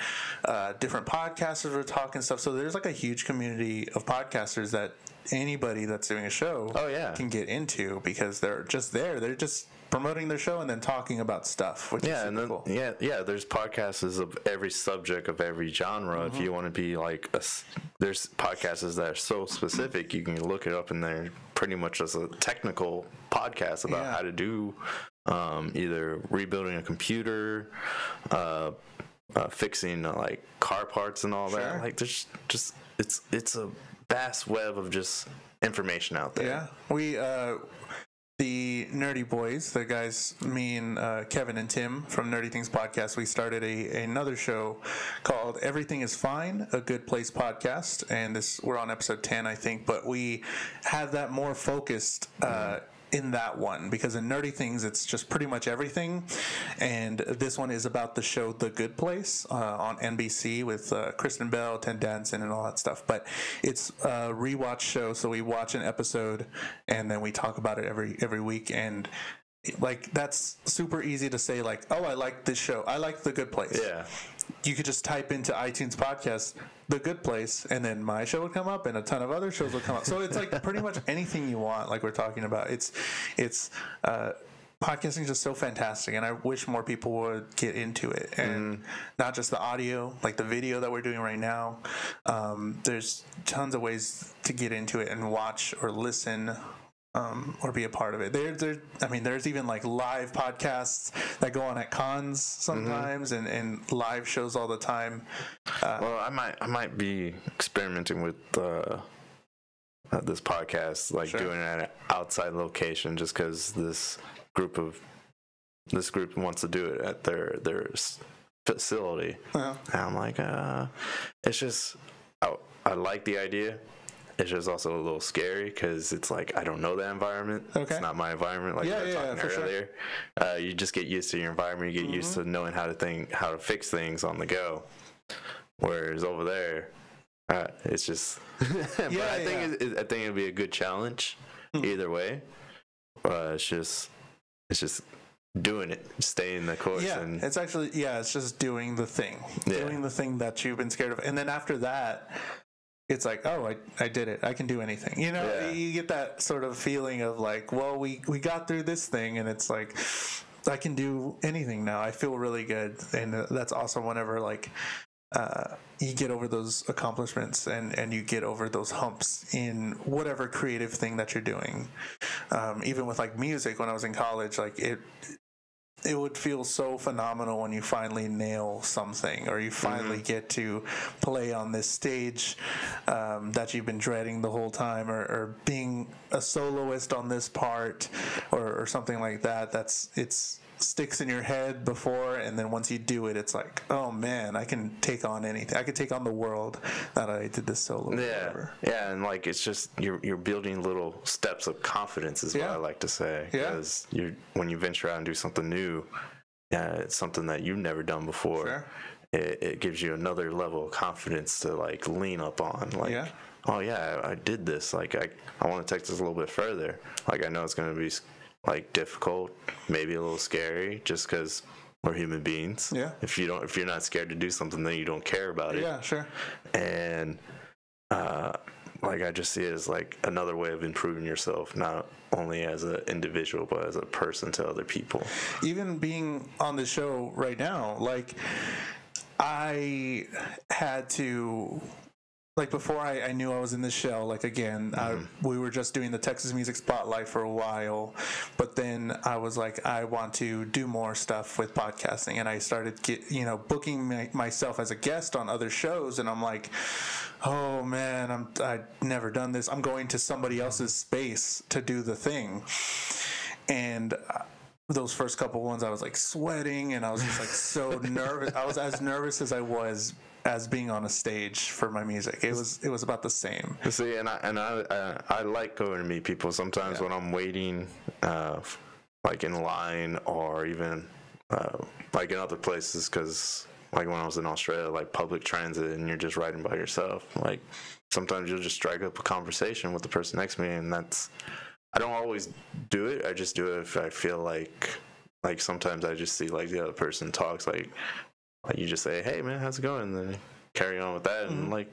different podcasters are talking stuff. So there's like a huge community of podcasters that anybody that's doing a show can get into, because they're just promoting their show and then talking about stuff, which is super cool. There's podcasts of every subject, of every genre. If you want to be like there's podcasts that are so specific, you can look it up, and they're pretty much just a technical podcast about how to do either rebuilding a computer, fixing like car parts and all that. Like, there's just it's a vast web of just information out there. Yeah, we the Nerdy Boys, the guys, me and Kevin and Tim from Nerdy Things Podcast, we started another show called Everything is Fine, a Good Place podcast. And we're on episode 10, I think, but we have that more focused in that one, because in Nerdy Things it's just pretty much everything, and this one is about the show The Good Place on NBC with Kristen Bell, Ted Danson, and all that stuff. But it's a rewatch show, so we watch an episode and then we talk about it every week. And like, that's super easy to say, like, oh, I like this show, I like The Good Place. Yeah, you could just type into iTunes podcast The Good Place, and then my show would come up and a ton of other shows would come up. So it's like pretty much anything you want, like we're talking about. It's podcasting is just so fantastic, and I wish more people would get into it, and not just the audio, like the video that we're doing right now. There's tons of ways to get into it and watch or listen or be a part of it. There's even like live podcasts that go on at cons sometimes, and live shows all the time. Well, I might be experimenting with this podcast, like doing it at an outside location, just because this group wants to do it at their facility. And I'm like, it's just I like the idea. It's just also a little scary because it's like, I don't know the environment. Okay. It's not my environment, like we were talking earlier. Sure. You just get used to your environment. You get used to knowing how to fix things on the go. Whereas over there, it's just. But I think it'd be a good challenge either way. It's just doing it, staying the course. Yeah, and it's actually it's just doing the thing that you've been scared of, and then after that, it's like, oh, I did it. I can do anything. You know, you get that sort of feeling of like, well, we got through this thing, and it's like, I can do anything now. I feel really good, and that's awesome whenever like you get over those accomplishments and you get over those humps in whatever creative thing that you're doing. Even with like music, when I was in college, like it would feel so phenomenal when you finally nail something, or you finally get to play on this stage that you've been dreading the whole time, or being a soloist on this part, or something like that. It's sticks in your head before, and then once you do it, it's like, oh man, I can take on anything. I could take on the world that I did this solo. Yeah, and like, it's just you're building little steps of confidence, is what I like to say. Because when you venture out and do something new, it's something that you've never done before. Sure. It gives you another level of confidence to like lean up on. Like, oh yeah, I did this. Like I want to take this a little bit further. Like, I know it's going to be like difficult, maybe a little scary, just because we're human beings. Yeah. If you're not scared to do something, then you don't care about it. Yeah, sure. And like, I just see it as like another way of improving yourself, not only as an individual, but as a person to other people. Even being on the show right now, like, I had to. Like, before I knew I was in the shell, like, again, we were just doing the Texas Music Spotlight for a while, but then I was like, I want to do more stuff with podcasting, and I started booking myself as a guest on other shows, and I'm like, oh man, I've never done this. I'm going to somebody else's space to do the thing, and those first couple ones, I was like sweating, and I was just like so nervous. I was as nervous as I was as being on a stage for my music. It was about the same. See, and I like going to meet people sometimes when I'm waiting, like in line, or even like in other places, because like when I was in Australia, like public transit, and you're just riding by yourself. Like, sometimes you'll just strike up a conversation with the person next to me, and I don't always do it. I just do it if I feel like sometimes I just see like the other person talks, like you just say, hey man, how's it going? And then carry on with that. And like,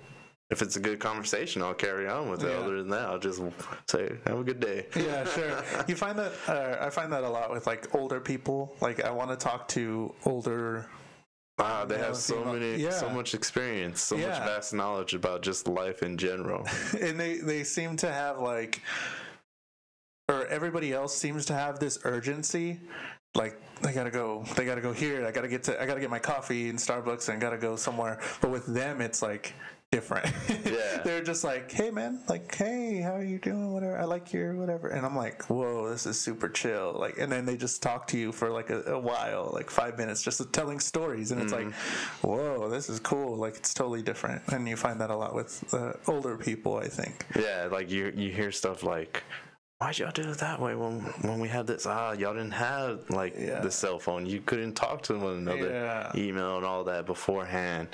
if it's a good conversation, I'll carry on with it. Other than that, I'll just say, have a good day. Yeah, sure. You find that, I find that a lot with like older people. Like, I want to talk to older. Wow, they have so much experience, so much vast knowledge about just life in general. And they seem to have like, or everybody else seems to have this urgency. Like, they gotta go here. I gotta get my coffee in Starbucks, and gotta go somewhere. But with them, it's like, different. Yeah. They're just like, hey man, like, hey, how are you doing? Whatever. I like your whatever. And I'm like, whoa, this is super chill. Like, and then they just talk to you for like a while, like 5 minutes, just telling stories. And it's like, whoa, this is cool. Like, it's totally different. And you find that a lot with older people, I think. Yeah, like you hear stuff like, why'd y'all do it that way when we had this? Y'all didn't have like the cell phone. You couldn't talk to one another, email and all that beforehand.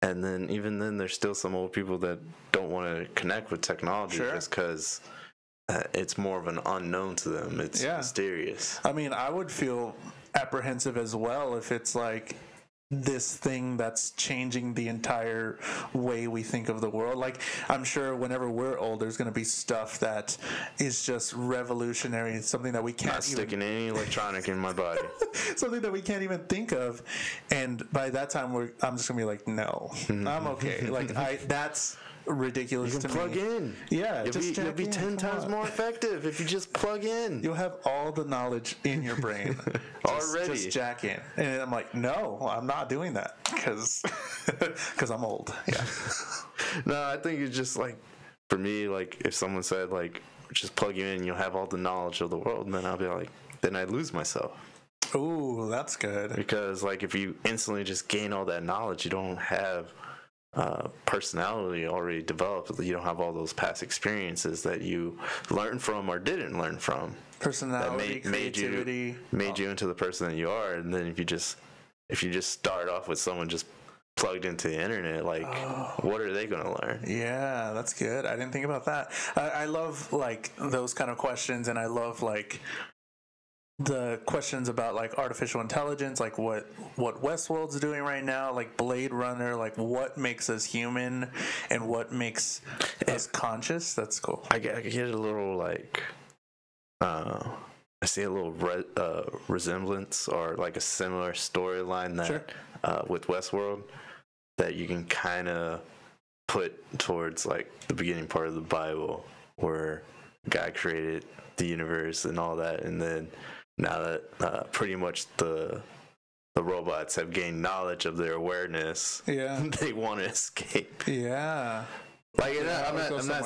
And then even then, there's still some old people that don't want to connect with technology just because it's more of an unknown to them. It's mysterious. I mean, I would feel apprehensive as well if it's like this thing that's changing the entire way we think of the world. Like, I'm sure whenever we're old, there's going to be stuff that is just revolutionary, something that we can't not sticking any electronic in my body. Something that we can't even think of. And by that time, I'm just going to be like, no, I'm okay. Like, that's ridiculous to me. You can plug in. Yeah, you'll be 10 times more effective if you just plug in. You'll have all the knowledge in your brain already. Just jack in. And I'm like, no, I'm not doing that because I'm old. Yeah. No, I think it's just like, for me, like if someone said like, just plug you in, you'll have all the knowledge of the world, and then I'll be like, then I'd lose myself. Ooh, that's good. Because like if you instantly just gain all that knowledge, you don't have personality already developed. You don't have all those past experiences that you learned from or didn't learn from. Personality, creativity made you into the person that you are. And then if you just start off with someone just plugged into the internet, like what are they going to learn? Yeah, that's good. I didn't think about that. I love like those kind of questions, and I love like the questions about like artificial intelligence, like what Westworld's doing right now, like Blade Runner, like what makes us human and what makes us conscious. That's cool. I get a little like I see a little resemblance or like a similar storyline that with Westworld that you can kind of put towards like the beginning part of the Bible where God created the universe and all that, and then now that pretty much the robots have gained knowledge of their awareness, they want to escape. Yeah. Like I'm not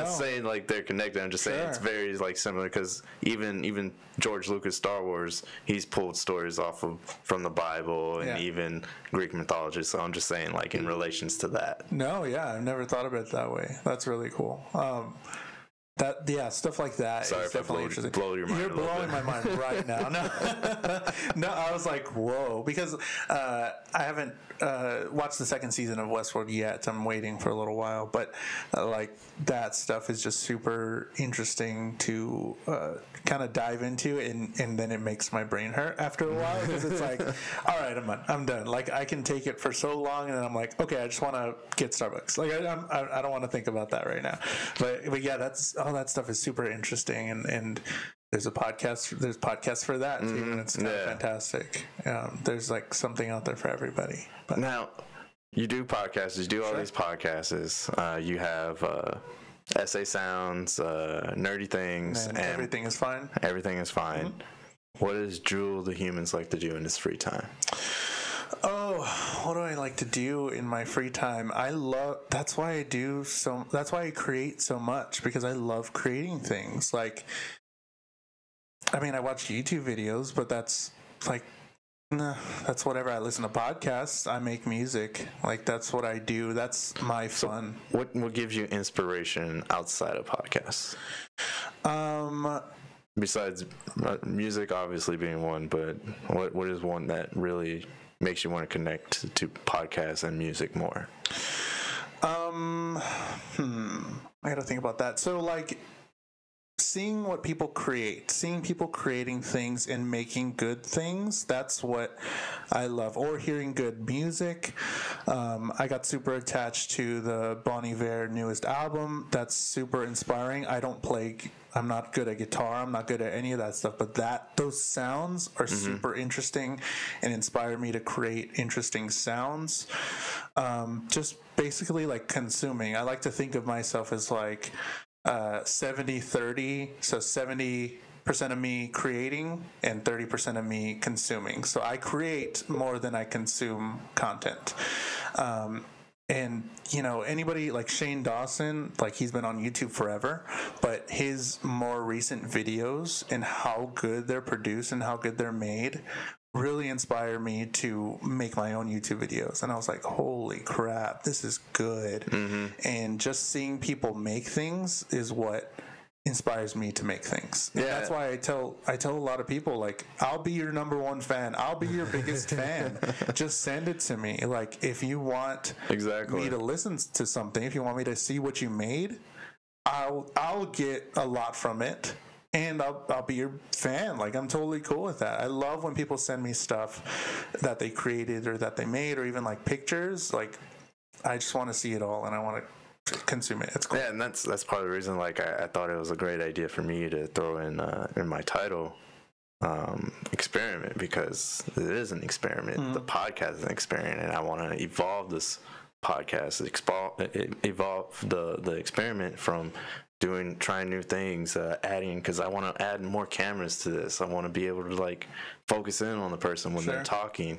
saying like they're connected. I'm just saying it's very like similar because even George Lucas Star Wars, he's pulled stories from the Bible and even Greek mythology. So I'm just saying like in relations to that. No, I've never thought of it that way. That's really cool. Stuff like that. Sorry is definitely interesting. Blow your mind. You're blowing my mind right now. No, I was like, whoa, because I haven't watched the second season of Westworld yet. I'm waiting for a little while, but like that stuff is just super interesting to kind of dive into, and then it makes my brain hurt after a while because it's like, all right, I'm done. Like I can take it for so long, and then I'm like, okay, I just want to get Starbucks. Like I don't want to think about that right now. But yeah, that's all that stuff is super interesting, and there's podcasts for that too, and it's kind of fantastic. There's like something out there for everybody. But now you do podcasts, you do all these podcasts, you have Essay Sounds, Nerdy Things, and Everything is Fine. Everything is Fine. What does Jewel the Humans like to do in his free time? Oh, what do I like to do in my free time? That's why I create so much, because I love creating things. Like, I mean, I watch YouTube videos, but that's like, that's whatever. I listen to podcasts. I make music. Like, that's what I do. That's my fun. So what gives you inspiration outside of podcasts? Besides music, obviously being one, but what is one that really makes you want to connect to podcasts and music more? I got to think about that. So, like, seeing what people create, seeing people creating things and making good things, that's what I love. Or hearing good music. I got super attached to the Bon Iver newest album. That's super inspiring. I'm not good at guitar. I'm not good at any of that stuff. But those sounds are super interesting and inspire me to create interesting sounds. Just basically like consuming. I like to think of myself as like 70-30. So 70% of me creating and 30% of me consuming. So I create more than I consume content. And, you know, anybody like Shane Dawson, like he's been on YouTube forever, but his more recent videos and how good they're produced and how good they're made really inspire me to make my own YouTube videos. And I was like, holy crap, this is good. Mm-hmm. And just seeing people make things is what inspires me to make things. And that's why I tell a lot of people, like, I'll be your number one fan. I'll be your biggest fan. Just send it to me. Like, if you want me to listen to something, if you want me to see what you made, I'll get a lot from it. And I'll be your fan. Like, I'm totally cool with that. I love when people send me stuff that they created or that they made, or even like pictures. Like, I just want to see it all, and I want to consume it. It's cool. Yeah, and that's part of the reason. Like, I thought it was a great idea for me to throw in my title, experiment, because it is an experiment. Mm-hmm. The podcast is an experiment, and I want to evolve this podcast, evolve the experiment from trying new things, adding, because I want to add more cameras to this. I want to be able to like focus in on the person when they're talking.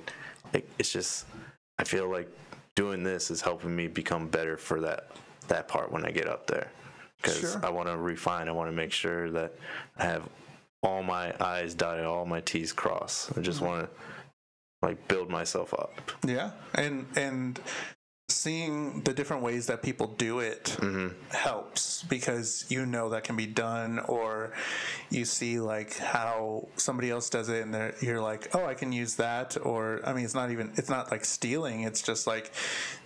It's just, I feel like doing this is helping me become better for that part when I get up there, because I want to refine. I want to make sure that I have all my I's dotted, all my T's crossed. I just want to like build myself up. Yeah, and seeing the different ways that people do it helps, because you know that can be done, or you see like how somebody else does it and you're like, oh, I can use that. Or I mean, it's not like stealing, it's just like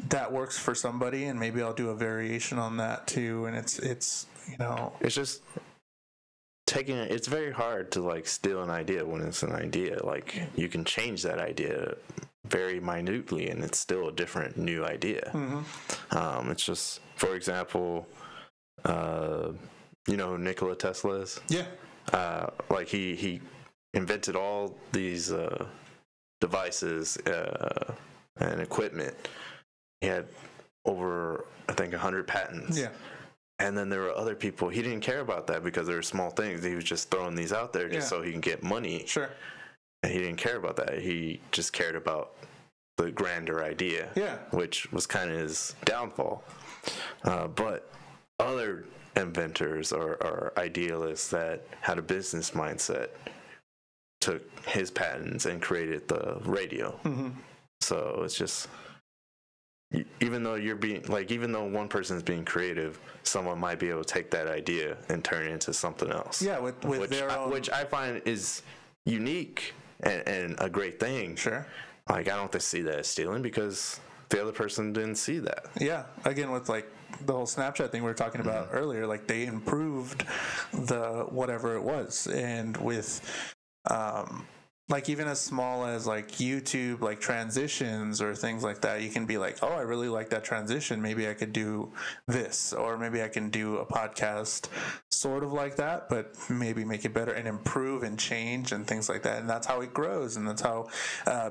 that works for somebody and maybe I'll do a variation on that too. And it's you know, it's just it's very hard to like steal an idea when it's an idea. Like, you can change that idea very minutely and it's still a different new idea. It's just, for example, you know who Nikola Tesla is? Like he invented all these devices and equipment. He had over, I think, 100 patents. And then there were other people, he didn't care about that because they were small things. He was just throwing these out there just so he can get money. And he didn't care about that. He just cared about the grander idea, which was kind of his downfall. But other inventors or idealists that had a business mindset took his patents and created the radio. So it's just, even though even though one person is being creative, someone might be able to take that idea and turn it into something else. Which I find is unique and a great thing. Like, I don't see that as stealing because the other person didn't see that. Again, with like the whole Snapchat thing we were talking about earlier, like they improved the whatever it was, and with like even as small as like YouTube, like transitions or things like that, you can be like, oh, I really like that transition. Maybe I could do this, or maybe I can do a podcast sort of like that, but maybe make it better and improve and change and things like that. And that's how it grows. And that's how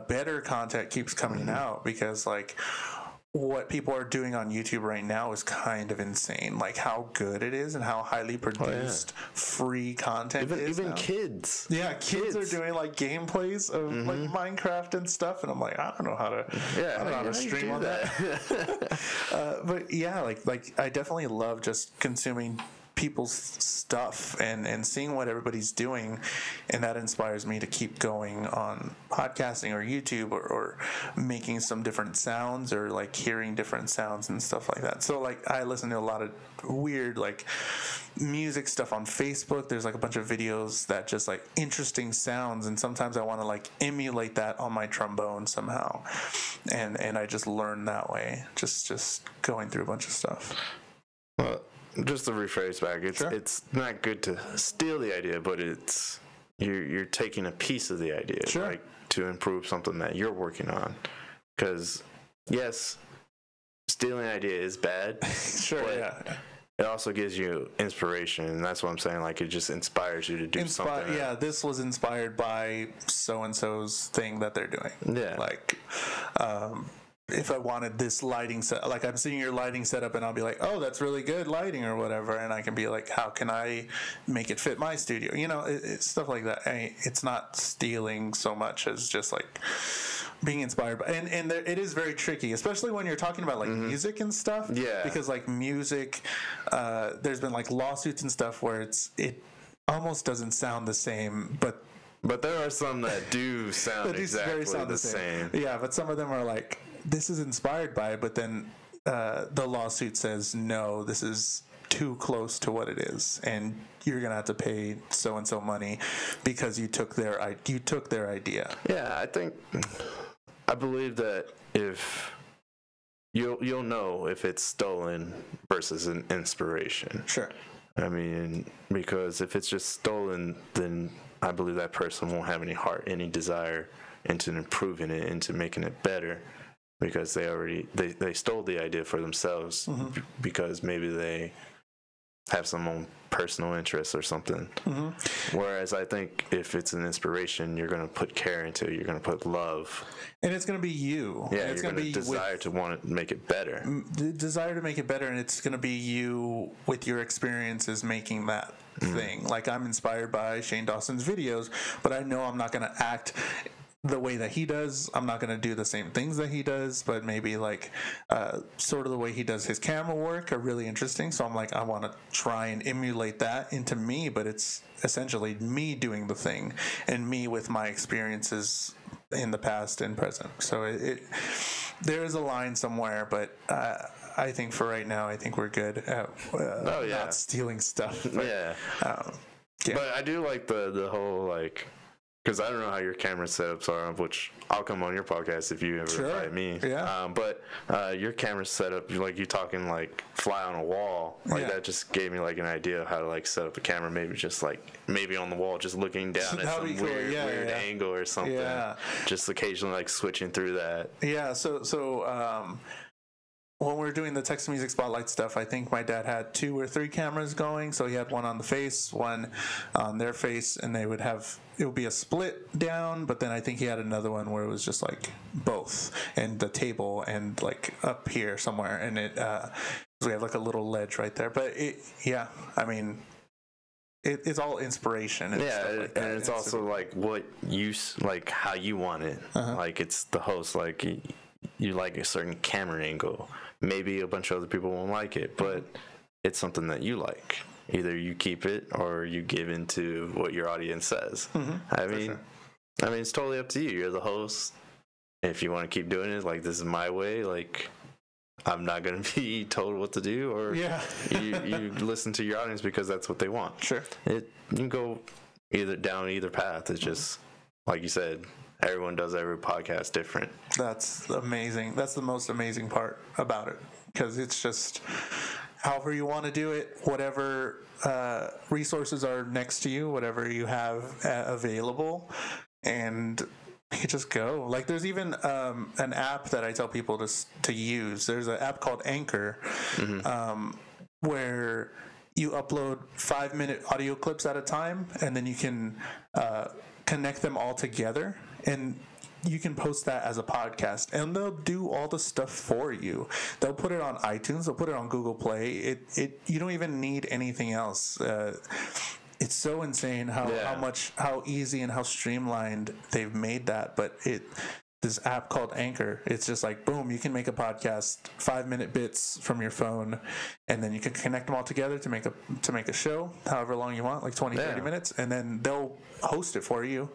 better content keeps coming out, because like what people are doing on YouTube right now is kind of insane. Like how good it is and how highly produced free content is. Even kids. Kids are doing like gameplays of like Minecraft and stuff, and I'm like, I don't know how to I don't know how to stream on that. But yeah, like I definitely love just consuming people's stuff and seeing what everybody's doing, and that inspires me to keep going on podcasting or YouTube or making some different sounds, or like hearing different sounds and stuff like that. So like I listen to a lot of weird like music stuff on Facebook. There's like a bunch of videos that just like interesting sounds, and sometimes I want to like emulate that on my trombone somehow, and I just learn that way, just going through a bunch of stuff. Well, just to rephrase back, it's not good to steal the idea, but it's you're taking a piece of the idea, like to improve something that you're working on. Because yes, stealing an idea is bad. It also gives you inspiration, and that's what I'm saying. Like, it just inspires you to do something. Yeah, this was inspired by so and so's thing that they're doing. Like, if I wanted this lighting set, like I'm seeing your lighting setup, and I'll be like, oh, that's really good lighting or whatever, and I can be like, how can I make it fit my studio? You know, it's stuff like that. It's not stealing so much as just like being inspired by, and there, it is very tricky, especially when you're talking about like music and stuff. Yeah. Because like music, there's been like lawsuits and stuff where it almost doesn't sound the same, but there are some that do sound exactly the same. Yeah, but some of them are like, this is inspired by it, but then the lawsuit says, no, this is too close to what it is, and you're gonna have to pay so and so money because you took their idea. Yeah, I believe that if you'll know if it's stolen versus an inspiration. Sure. I mean, because if it's just stolen, then I believe that person won't have any heart, any desire into improving it, into making it better, because they stole the idea for themselves because maybe they have some own personal interests or something. Whereas I think if it's an inspiration, you're going to put care into it, you're going to put love. And it's going to be you. Yeah, it's you're going to desire to want to make it better. The desire to make it better, and it's going to be you with your experiences making that thing. Like, I'm inspired by Shane Dawson's videos, but I know I'm not going to act the way that he does. I'm not going to do the same things that he does, but maybe like sort of the way he does his camera work are really interesting. So I'm like, I want to try and emulate that into me, but it's essentially me doing the thing and me with my experiences in the past and present. So there is a line somewhere, but I think for right now, I think we're good at not stealing stuff. But, yeah. But I do like the whole like, because I don't know how your camera setups are, which I'll come on your podcast if you ever invite me. Yeah. But your camera setup, like you talking like fly on a wall, like that just gave me like an idea of how to like set up a camera, maybe on the wall, just looking down at some weird angle or something. Yeah. Just occasionally like switching through that. Yeah. So when we were doing the Texas Music Spotlight stuff, I think my dad had 2 or 3 cameras going. So he had one on the face, one on their face, and it would be a split down, but then I think he had another one where it was just like both, and the table and like up here somewhere, and we have like a little ledge right there. But I mean, it's all inspiration. And stuff like that. And it's also like what like how you want it. Like it's the host, like you like a certain camera angle. Maybe a bunch of other people won't like it, but it's something that you like. Either you keep it or you give into what your audience says. I mean, it's totally up to you. You're the host. If you want to keep doing it, like this is my way, like I'm not going to be told what to do, or you listen to your audience because that's what they want. Sure. You can go down either path. It's just, like you said, everyone does every podcast different. That's amazing. That's the most amazing part about it, because it's just however you want to do it, whatever resources are next to you, whatever you have available, and you just go. Like there's even an app that I tell people to use. There's an app called Anchor, where you upload 5-minute audio clips at a time, and then you can connect them all together, and you can post that as a podcast, and they'll do all the stuff for you. They'll put it on iTunes, they'll put it on Google Play. You don't even need anything else. It's so insane how easy and how streamlined they've made that. But this app called Anchor, it's just like boom, you can make a podcast 5-minute bits from your phone, and then you can connect them all together to make a show however long you want, like 20-30 minutes, and then they'll host it for you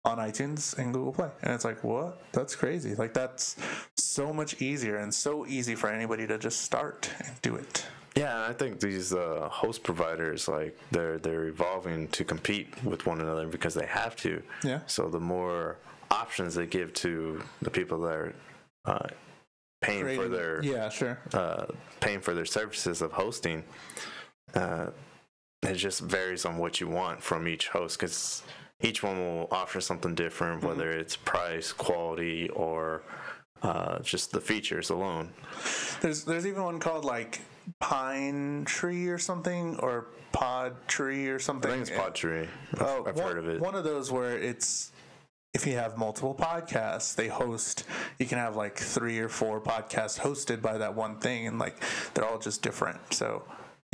on iTunes and Google Play. And it's like, what? That's crazy. Like that's so much easier, and so easy for anybody to just start and do it. Yeah, I think these host providers, like they're evolving to compete with one another because they have to. Yeah. So the more options they give to the people that are paying for their paying for their services of hosting, it just varies on what you want from each host, because each one will offer something different, whether it's price, quality, or just the features alone. There's even one called like Pine Tree or something, or Pod Tree or something. I think it's Pod Tree. I've heard of it. One of those where it's, if you have multiple podcasts, you can have like 3 or 4 podcasts hosted by that one thing, and like they're all just different. So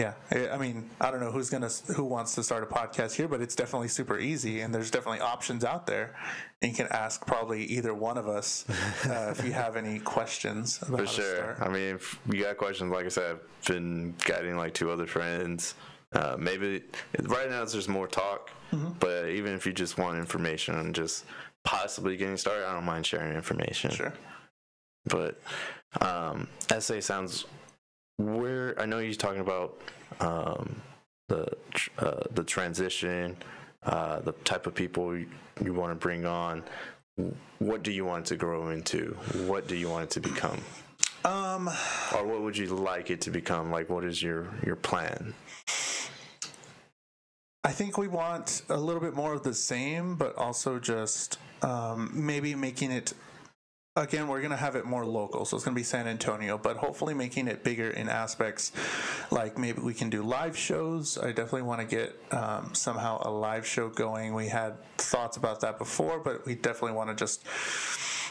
Yeah, I mean, I don't know who wants to start a podcast here, but it's definitely super easy, and there's definitely options out there. And you can ask probably either one of us if you have any questions about For sure. I mean, if you got questions, like I said, I've been guiding like 2 other friends. Maybe right now it's just more talk, but even if you just want information on just possibly getting started, I don't mind sharing information. Sure. But SA sounds. I know you're talking about the transition, the type of people you want to bring on. What do you want it to grow into? What do you want it to become? Or what would you like it to become? Like, what is your plan? I think we want a little bit more of the same, but also just maybe making it. Again, we're going to have it more local, so it's going to be San Antonio, but hopefully making it bigger in aspects like maybe we can do live shows. I definitely want to get somehow a live show going. We had thoughts about that before, but we definitely want to just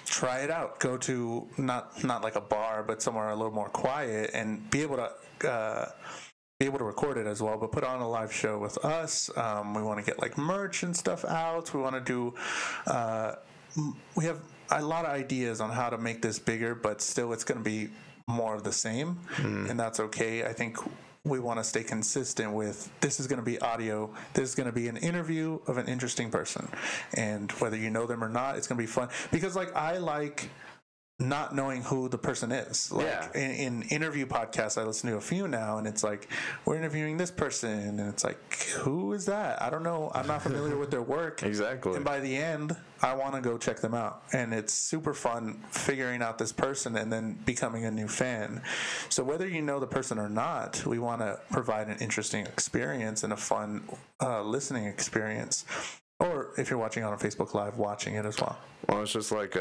try it out. Go to not like a bar, but somewhere a little more quiet and be able to record it as well, but put on a live show with us. We want to get like merch and stuff out. We want to do we have a lot of ideas on how to make this bigger, but still it's going to be more of the same, and that's okay. I think we want to stay consistent with this is going to be audio. This is going to be an interview of an interesting person, and whether you know them or not, it's going to be fun because like I like not knowing who the person is. Like in interview podcasts, I listen to a few now, and it's like we're interviewing this person, and it's like, who is that? I don't know. I'm not familiar with their work. Exactly. And by the end, I want to go check them out, and it's super fun figuring out this person and then becoming a new fan. So whether you know the person or not, we want to provide an interesting experience and a fun listening experience. Or if you're watching on a Facebook Live, watching it as well. Well, it's just like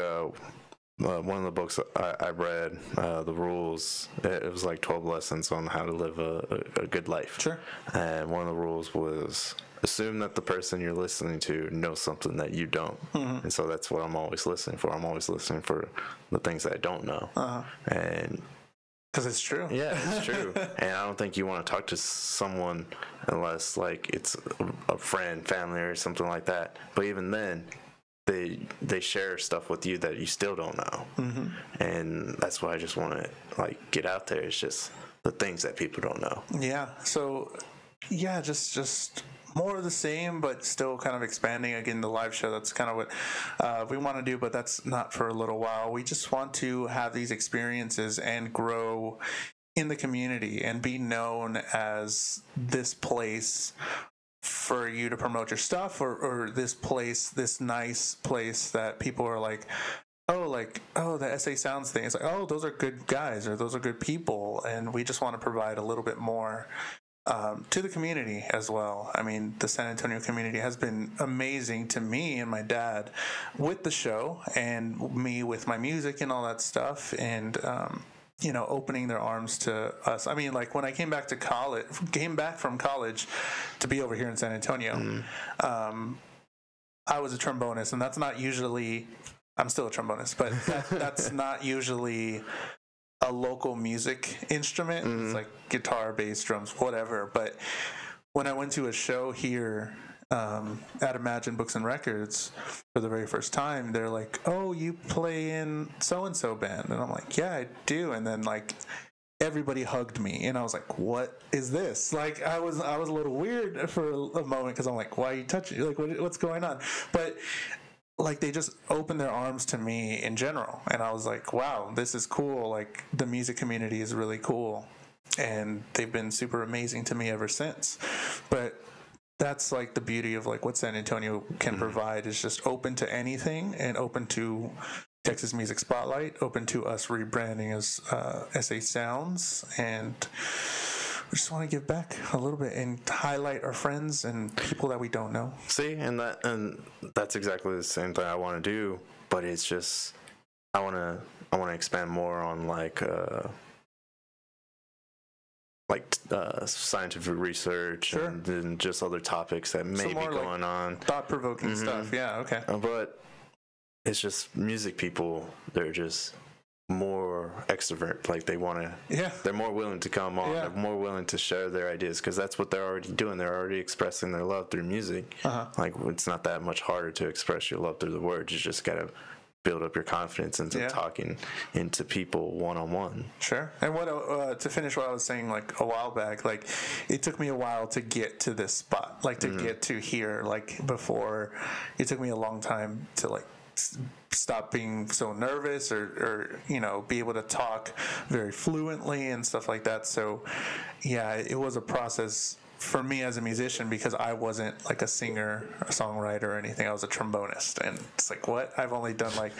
one of the books I read, The Rules, it was like 12 lessons on how to live a good life. Sure. And one of the rules was assume that the person you're listening to knows something that you don't. And so that's what I'm always listening for. I'm always listening for the things that I don't know. And because it's true. Yeah, it's true. And I don't think you want to talk to someone unless like it's a friend, family, or something like that. But even then, they share stuff with you that you still don't know, and that's why I just want to like get out there. It's just the things that people don't know. Yeah. So yeah, just more of the same, but still kind of expanding. Again, the live show, that's kind of what we want to do, but that's not for a little while. We just want to have these experiences and grow in the community and be known as this place for you to promote your stuff, or this place, this nice place that people are like, oh, the SA Sounds thing. It's like, oh, those are good guys, or those are good people. And we just want to provide a little bit more to the community as well. I mean, the San Antonio community has been amazing to me and my dad with the show, and me with my music and all that stuff. And, opening their arms to us. I mean, like when I came back from college to be over here in San Antonio, I was a trombonist, and that's not usually, I'm still a trombonist, but that's not usually a local music instrument. It's like guitar, bass, drums, whatever. But when I went to a show here at Imagine Books and Records for the very first time, they're like, oh, you play in so-and-so band? And I'm like, yeah, I do. And then like everybody hugged me, and I was like, what is this? Like I was a little weird for a moment, because I'm like, why are you touching? Like what's going on? But like they just opened their arms to me in general, and I was like, wow, this is cool. Like the music community is really cool, and they've been super amazing to me ever since. But that's like the beauty of like what San Antonio can provide, is just open to anything, and open to Texas Music Spotlight, open to us rebranding as SA Sounds, and we just want to give back a little bit and highlight our friends and people that we don't know. See, and that's exactly the same thing I want to do, but it's just I want to expand more on like scientific research, sure, and just other topics that may be going on. Thought-provoking stuff, yeah, okay. But it's just music people, they're just more extrovert. Like they want to, they're more willing to come on. They're more willing to share their ideas because that's what they're already doing. They're already expressing their love through music. Like it's not that much harder to express your love through the words. You just gotta build up your confidence into talking into people one-on-one. Sure. And what to finish what I was saying like a while back, like it took me a while to get to this spot, like to get to here. Like before, it took me a long time to like stop being so nervous or you know, be able to talk very fluently and stuff like that. So yeah, it was a process for me as a musician because I wasn't like a singer, a songwriter or anything. I was a trombonist, and it's like, what? I've only done like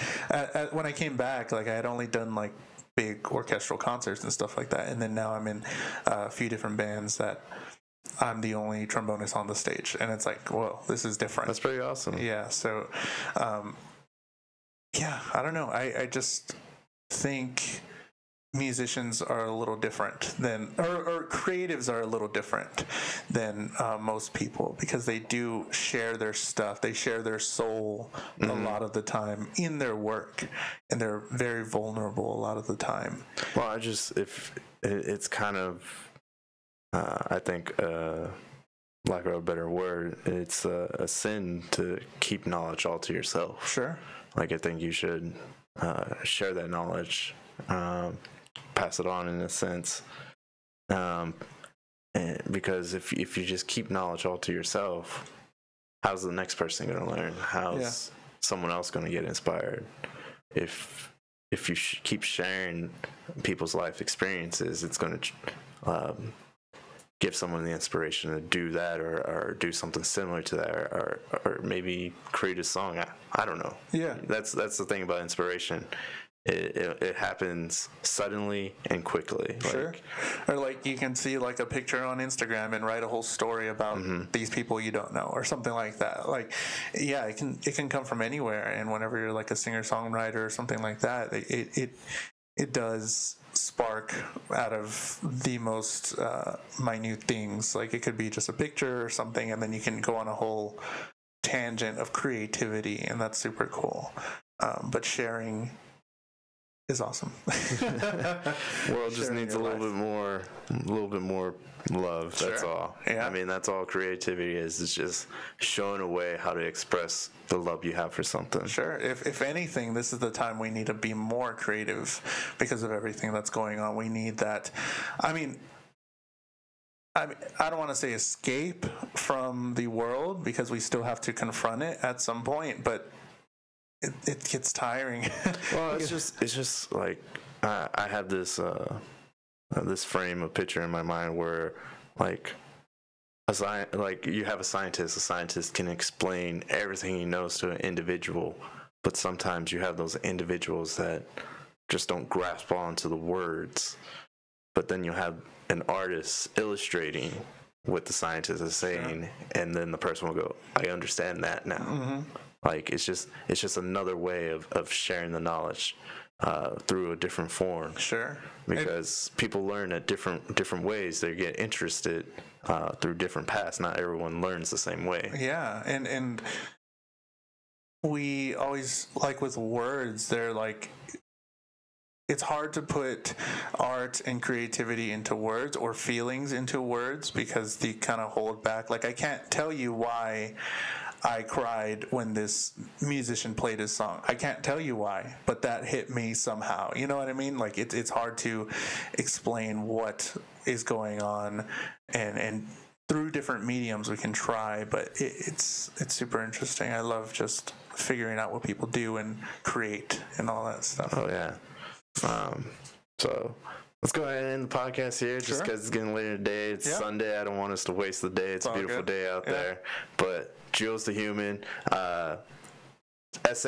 when I came back, like I had only done like big orchestral concerts and stuff like that, and then now I'm in a few different bands that I'm the only trombonist on the stage, and it's like, whoa, this is different. That's pretty awesome. Yeah. So yeah, I don't know. I just think musicians are a little different than, or creatives are a little different than most people because they do share their stuff. They share their soul a lot of the time in their work, and they're very vulnerable a lot of the time. Well, if it's kind of, I think, lack of a better word, it's a sin to keep knowledge all to yourself. Sure. Like I think you should share that knowledge, pass it on in a sense, and because if you just keep knowledge all to yourself, how's the next person going to learn? How's someone else going to get inspired? If you keep sharing people's life experiences, it's going to give someone the inspiration to do that or do something similar to that or maybe create a song. I don't know. Yeah. That's the thing about inspiration. It happens suddenly and quickly. Sure. Or like you can see like a picture on Instagram and write a whole story about these people you don't know or something like that. Like, yeah, it can come from anywhere. And whenever you're like a singer-songwriter or something like that, it does spark out of the most minute things. Like it could be just a picture or something, and then you can go on a whole tangent of creativity, and that's super cool. But sharing is awesome. World just needs a little bit more love. Sure. That's all. Yeah. I mean, that's all creativity is. It's just showing a way how to express the love you have for something. Sure. If anything, this is the time we need to be more creative because of everything that's going on. We need that. I mean, I don't want to say escape from the world because we still have to confront it at some point, but it gets tiring. Well, it's just like I have this this frame of picture in my mind where like you have a scientist can explain everything he knows to an individual, but sometimes you have those individuals that just don't grasp onto the words. But then you have an artist illustrating what the scientist is saying, and then the person will go, I understand that now. Like it's just another way of sharing the knowledge through a different form. Sure. Because people learn at different ways. They get interested through different paths. Not everyone learns the same way. Yeah, and we always, like with words, they're like, it's hard to put art and creativity into words or feelings into words because they kind of hold back. Like I can't tell you why I cried when this musician played his song. I can't tell you why, but that hit me somehow. You know what I mean? Like it's hard to explain what is going on, and through different mediums we can try, but it's super interesting. I love just figuring out what people do and create and all that stuff. Oh yeah. So let's go ahead and end the podcast here just because it's getting later today. It's Sunday. I don't want us to waste the day. It's a beautiful day out there. But Jules the Human, SA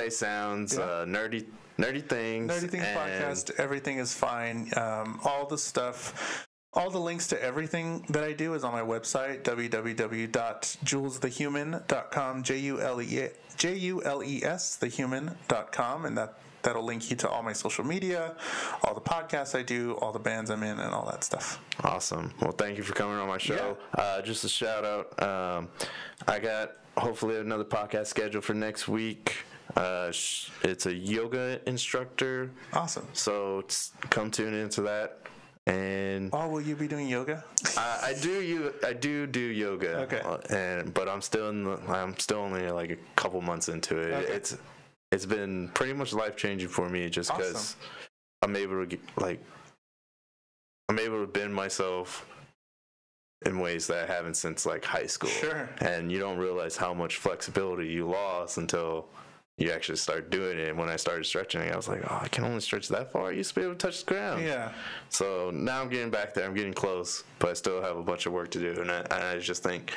Sounds, Nerdy Things. Nerdy Things podcast. Everything is fine. All the stuff, all the links to everything that I do is on my website, www.julesthehuman.com, JULES, thehuman.com, and that'll link you to all my social media, all the podcasts I do, all the bands I'm in, and all that stuff. Awesome. Well, thank you for coming on my show. Just a shout out. I got hopefully another podcast scheduled for next week. It's a yoga instructor. Awesome. So come tune into that. And will you be doing yoga? I do yoga. Okay. But I'm still only like a couple months into it. Okay. It's been pretty much life changing for me, just because I'm able to bend myself in ways that I haven't since like high school. Sure. And you don't realize how much flexibility you lost until you actually start doing it. And when I started stretching, I was like, I can only stretch that far. I used to be able to touch the ground. Yeah. So now I'm getting back there. I'm getting close, but I still have a bunch of work to do. And I just think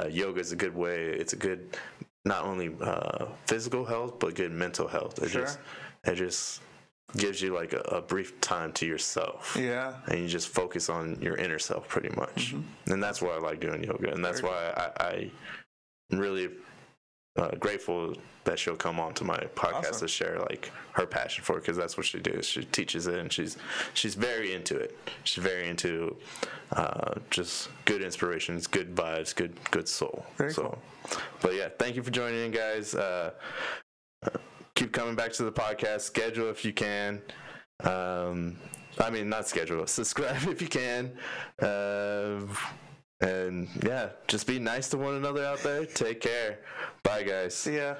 yoga is a good way. It's a good, not only physical health, but good mental health. It just gives you like a brief time to yourself. Yeah. And you just focus on your inner self pretty much. Mm-hmm. And that's why I like doing yoga. And that's why I'm really grateful that she'll come on to my podcast to share like her passion for it, because that's what she does. She teaches it, and she's very into it. She's very into just good inspirations, good vibes, good soul. Very cool. But yeah, thank you for joining in, guys. Keep coming back to the podcast. Schedule if you can. Not schedule. Subscribe if you can. And yeah, just be nice to one another out there. Take care. Bye, guys. See ya.